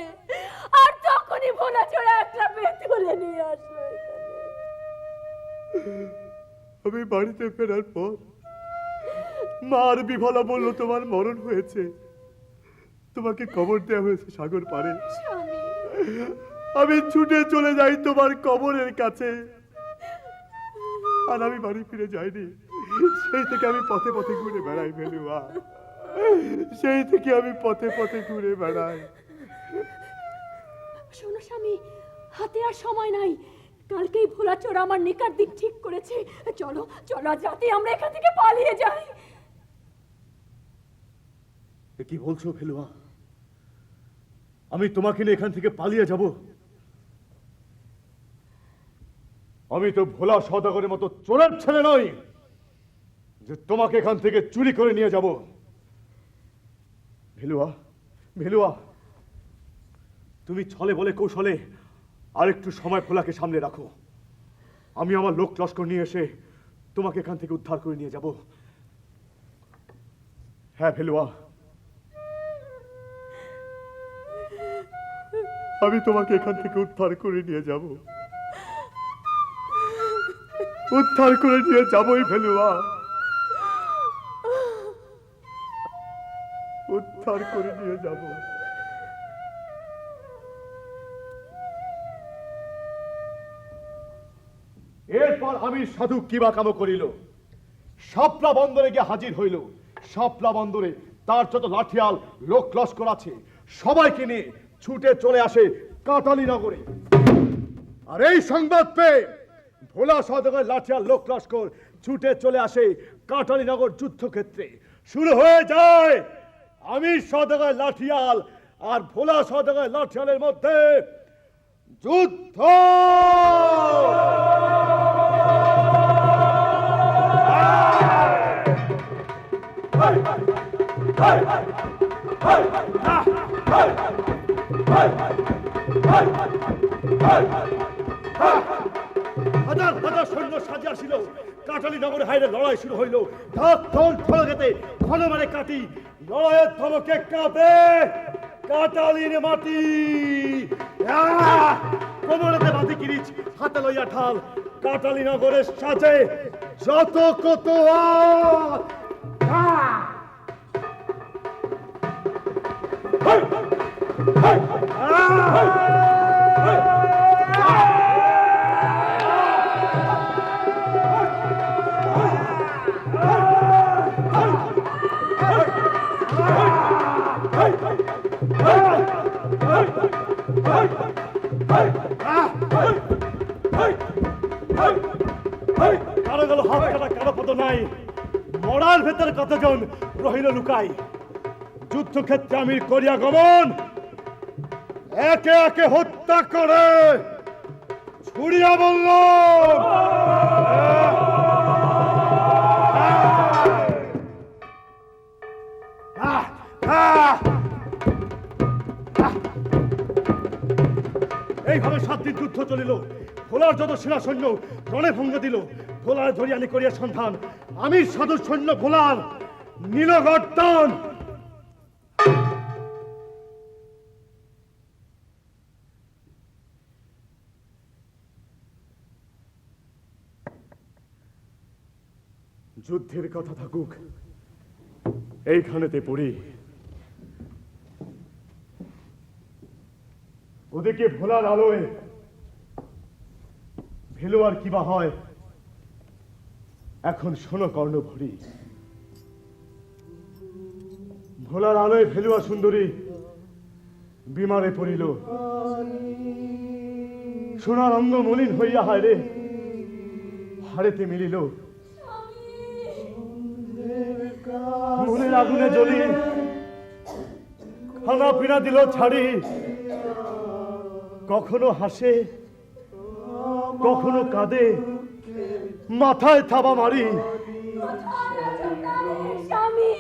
আর তখনই ভোলা চড়া একলা পেয়ে তুলে নিয়ে আসলো এখানে। আমি বাড়িতে ফেরার পর মার বিমলা বলল তোমার মরণ হয়েছে, তোমাকে কবর দেওয়া হয়েছে সাগর পাড়ে। স্বামী, আমি ছুটে চলে যাই তোমার কবরের কাছে, আর আমি বাড়ি ফিরে যাইনি। সেই থেকে আমি পথে পথে ঘুরে বেড়াই ভেলুয়া, সেই থেকে আমি পথে পথে ঘুরে বেড়াই। শোনো স্বামী, হাতে আর সময় নাই। কালকেই ভোলা চোরা আমার নিকার দিন ঠিক করেছে। চলো চলো, আজ রাতে আমরা এখান থেকে পালিয়ে যাই। এ কি বলছো ভেলুয়া? আমি তোমাকে নিয়ে এখান থেকে পালিয়ে যাব? আমি তো ভোলা সওদাগরের মতো চোরের ছেলে নই যে তোমাকে এখান থেকে চুরি করে নিয়ে যাব। ভেলুয়া, ভেলুয়া, তুমি ছলে বলে কৌশলে আরেকটু সময় ভোলাকে সামনে রাখো। আমি আমার লোক লস্কর নিয়ে এসে তোমাকে এখান থেকে উদ্ধার করে নিয়ে যাব। হ্যাঁ ভেলুয়া, আমি তোমাকে এখান থেকে উদ্ধার করে নিয়ে যাব, উদ্ধার করে নিয়ে যাবই ভেলুয়া, উদ্ধার করে নিয়ে যাব। এরপর আমি সাধু কিবা কাম করিল, শাপলা বন্দরে গিয়ে হাজির হইল। শাপলা বন্দরে তার যত লাঠিয়াল লোক লস্কর আছে সবাইকে নিয়ে ছুটে চলে আসে কাটালি নগরে। আর এই সংবাদ পেয়ে ভোলা সওদাগরের লাঠিয়াল লোক লস্কর ছুটে চলে আসে কাটালি নগর যুদ্ধক্ষেত্রে। শুরু হয়ে যায় আমি সওদাগরের লাঠিয়াল আর ভোলা সওদাগরের লাঠিয়ালের মধ্যে যুদ্ধ। হাজার হাজার সৈন্য সাজিয়া ছিল। কাটালি নগরে হাইরে লড়াই শুরু হইল। ঢাক ঢোল ঢোলকেতে ঘন মারে কাটি, লড়াইয়ের ধমকে কাঁপে কাটালির মাটি। কোমরেতে বাঁধি কিরিচ, হাতে লইয়া ঢাল, কাটালি নগরের সাজে যত কত কারো গেল হাত কাটা, কারো পদ নাই। মরার ভেতরে কতজন রহিল লুকাই। যুদ্ধক্ষেত্রে আমি করিয়া গমন, একে একে হত্যা করে ছুড়িয়া বলল, এইভাবে 7 দিন যুদ্ধ চলিল। ভোলার যত সেনা সৈন্য রণে ভঙ্গ দিল। ভোলার ধরিয়ানি করিয়া সন্ধান, আমি সাধু সৈন্য ভোলার নীলগর্দন। যুদ্ধের কথা থাকুক, এইখানেতে পড়ি। ওদিকে ভোলার আলোয় ভেলুয়ার কিবা হয় এখন শোনো কর্ণভরি। ভোলার আলোয় ভেলুয়া সুন্দরী বিমারে পড়িল। সোনার অঙ্গ মলিন হইয়া হায় রে হাড়েতে মিলিল। মনের আগুনে জ্বলি খানা পিনা দিল ছাড়ি। কখনো হাসে কখনো কাঁদে মাথায় থাবা মারি, স্বামী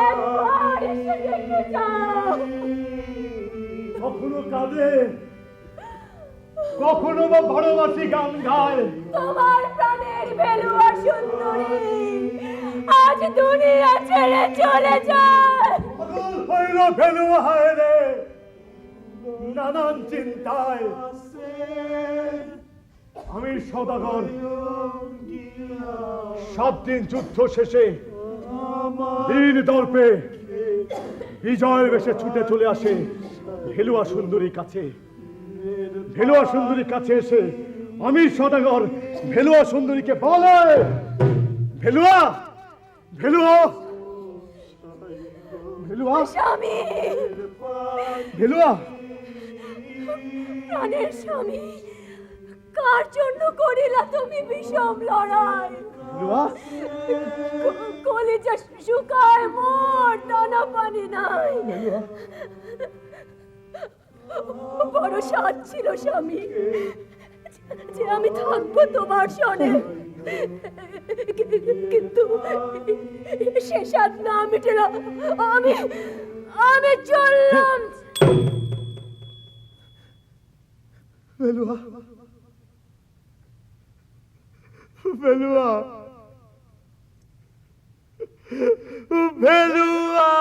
একবার এসে দেখে যাও। কখনো কাঁদে কখনো বা ভালোবাসি গান গায়। তোমার প্রাণের বেলুয়া সুন্দরী আজ দুনিয়া ছেড়ে চলে যায়। পাগল হইল ফেলুয়া হায় রে নানান চিন্তায়। আমি সদাগর 7 দিন যুদ্ধ শেষে বীর দর্পে বিজয়ের বেশে ছুটে চলে আসে ভেলুয়া সুন্দরীর কাছে। ভেলুয়া সুন্দরীর কাছে এসে আমি সদাগর ভেলুয়া সুন্দরীকে বলে, ভেলুয়া ভেলুয়া ভেলুয়া স্বামী ভেলুয়া প্রাণের স্বামী কার জন্য করিলা তুমি বিষম লড়াই? ভেলুয়া কলিজা শুকায় মোর দানা পানি নাই। বড় সাধ ছিল স্বামী যে আমি থাকবো তোমার সনে, কিন্তু সে সাধ না মিটেল। আমি চললাম। ভেলুয়া ভেলুয়া ভেলুয়া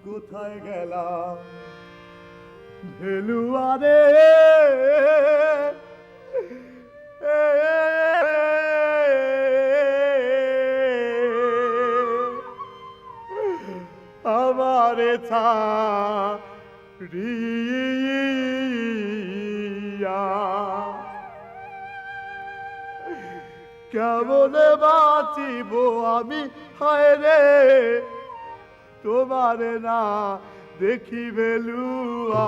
কোথায় গেলাম ভেলুয়া রে? আমারে ছাড়িয়া কেমনে বাঁচিব আমি হায় রে তোমারে না দেখি ভেলুয়া।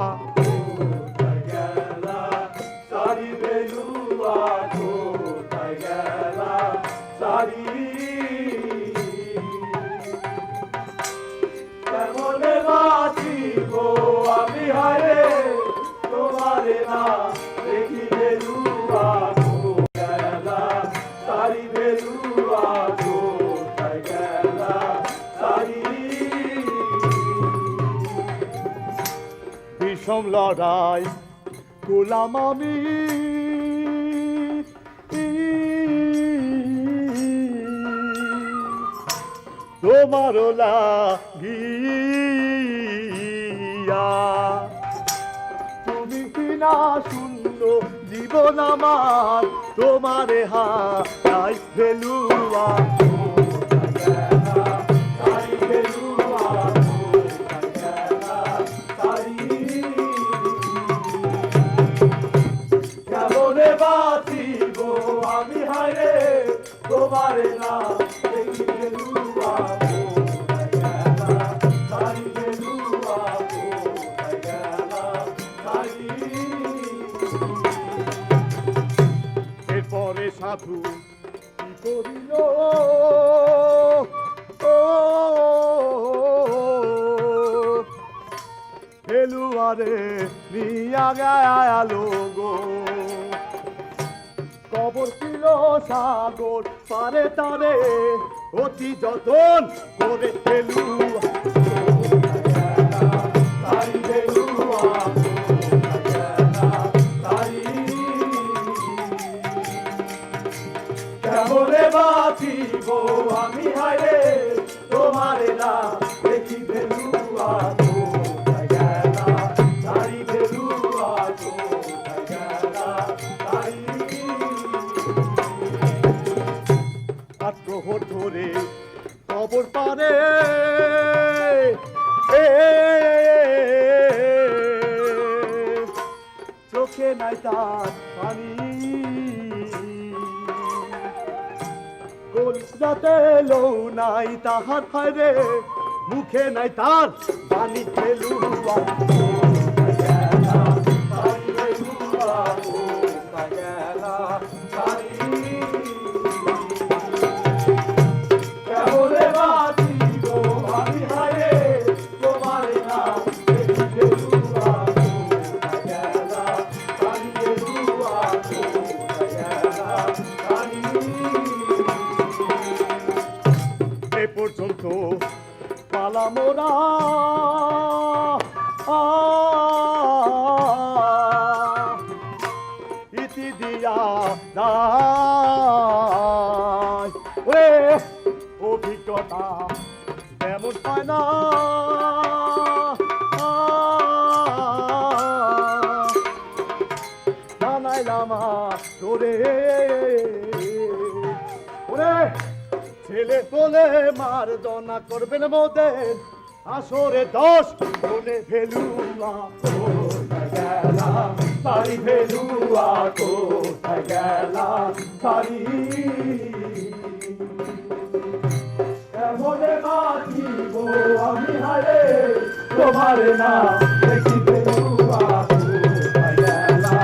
সারি বেলুয়া কোথায় গেলা সারি কেমনে বাঁচিব আমি হারে তোমারে না দেখি বেলুয়া কোথায় গেলা সারি বেলুয়া কোথায় গেলা সারি বিষম লড়াই গোলাম আমি তোমার লাগিয়া। তুমি কিনা শূন্য জীবন আমার তোমারে হাই ভেলুয়া। সারি বেলুয়া কোথায় গেলা সারি কেমনে বাঁচিব আমি হারে তোমারে না দেখি বেলুয়া কোথায় গেলা সারি বেলুয়া কোথায় গেলা সারি এরপরে সাধু কি করিল ভেলুয়ারে নিয়া গেল গো। কবর ছিল সাগর পারে তারে অতি যতন করে ভেলুয়া। সারি বেলুয়া কোথায় গেলা সারি কেমনে বাঁচিব আমি হারে তোমারে না দেখি বেলুয়া কোথায় গেলা সারি বেলুয়া কোথায় গেলা সারি আর প্রহর ধরে কবর পারে চোখে নাই তার পানি রাতে লো নাই তাহার হায়রে মুখে নাই তার বাণী ফেলুয়া কেমনে বাঁচিব আমি হারে তোমার নাম দেখি ফেলুয়া কোথায় গেলা পানি ফেলুয়া কোথায় গেলা পানি এ পর্যন্ত পালা মোরা ইতি দিয়া যায় ওরে অভিজ্ঞতা তেমন পায় না জানাইলাম তোরে ওরে ছেলে বলে মার্জনা করবেন মোদের আসরে 10 বলে ফেলুয়া কোথায় গেলা পানি ফেলুয়া কোথায় গেলা পানি কেমনে বাঁচিব আমি হারে তোমার নাম দেখি ফেলুয়া কোথায় গেলা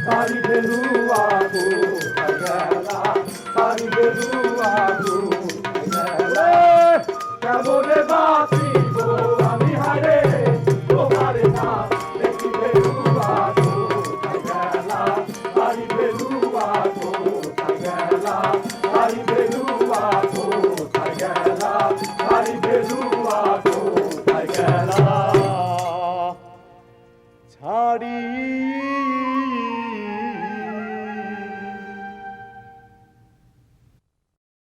পানি ফেলুয়া কোথায় গেলা পানি ফেলুয়া কোথায় গেলা কেমনে বাঁচিব আমি হারে তোমার নাম দেখি ফেলুয়া কোথায় গেলা পানি ফেলুয়া কোথায় গেলা পানি ফেলুয়া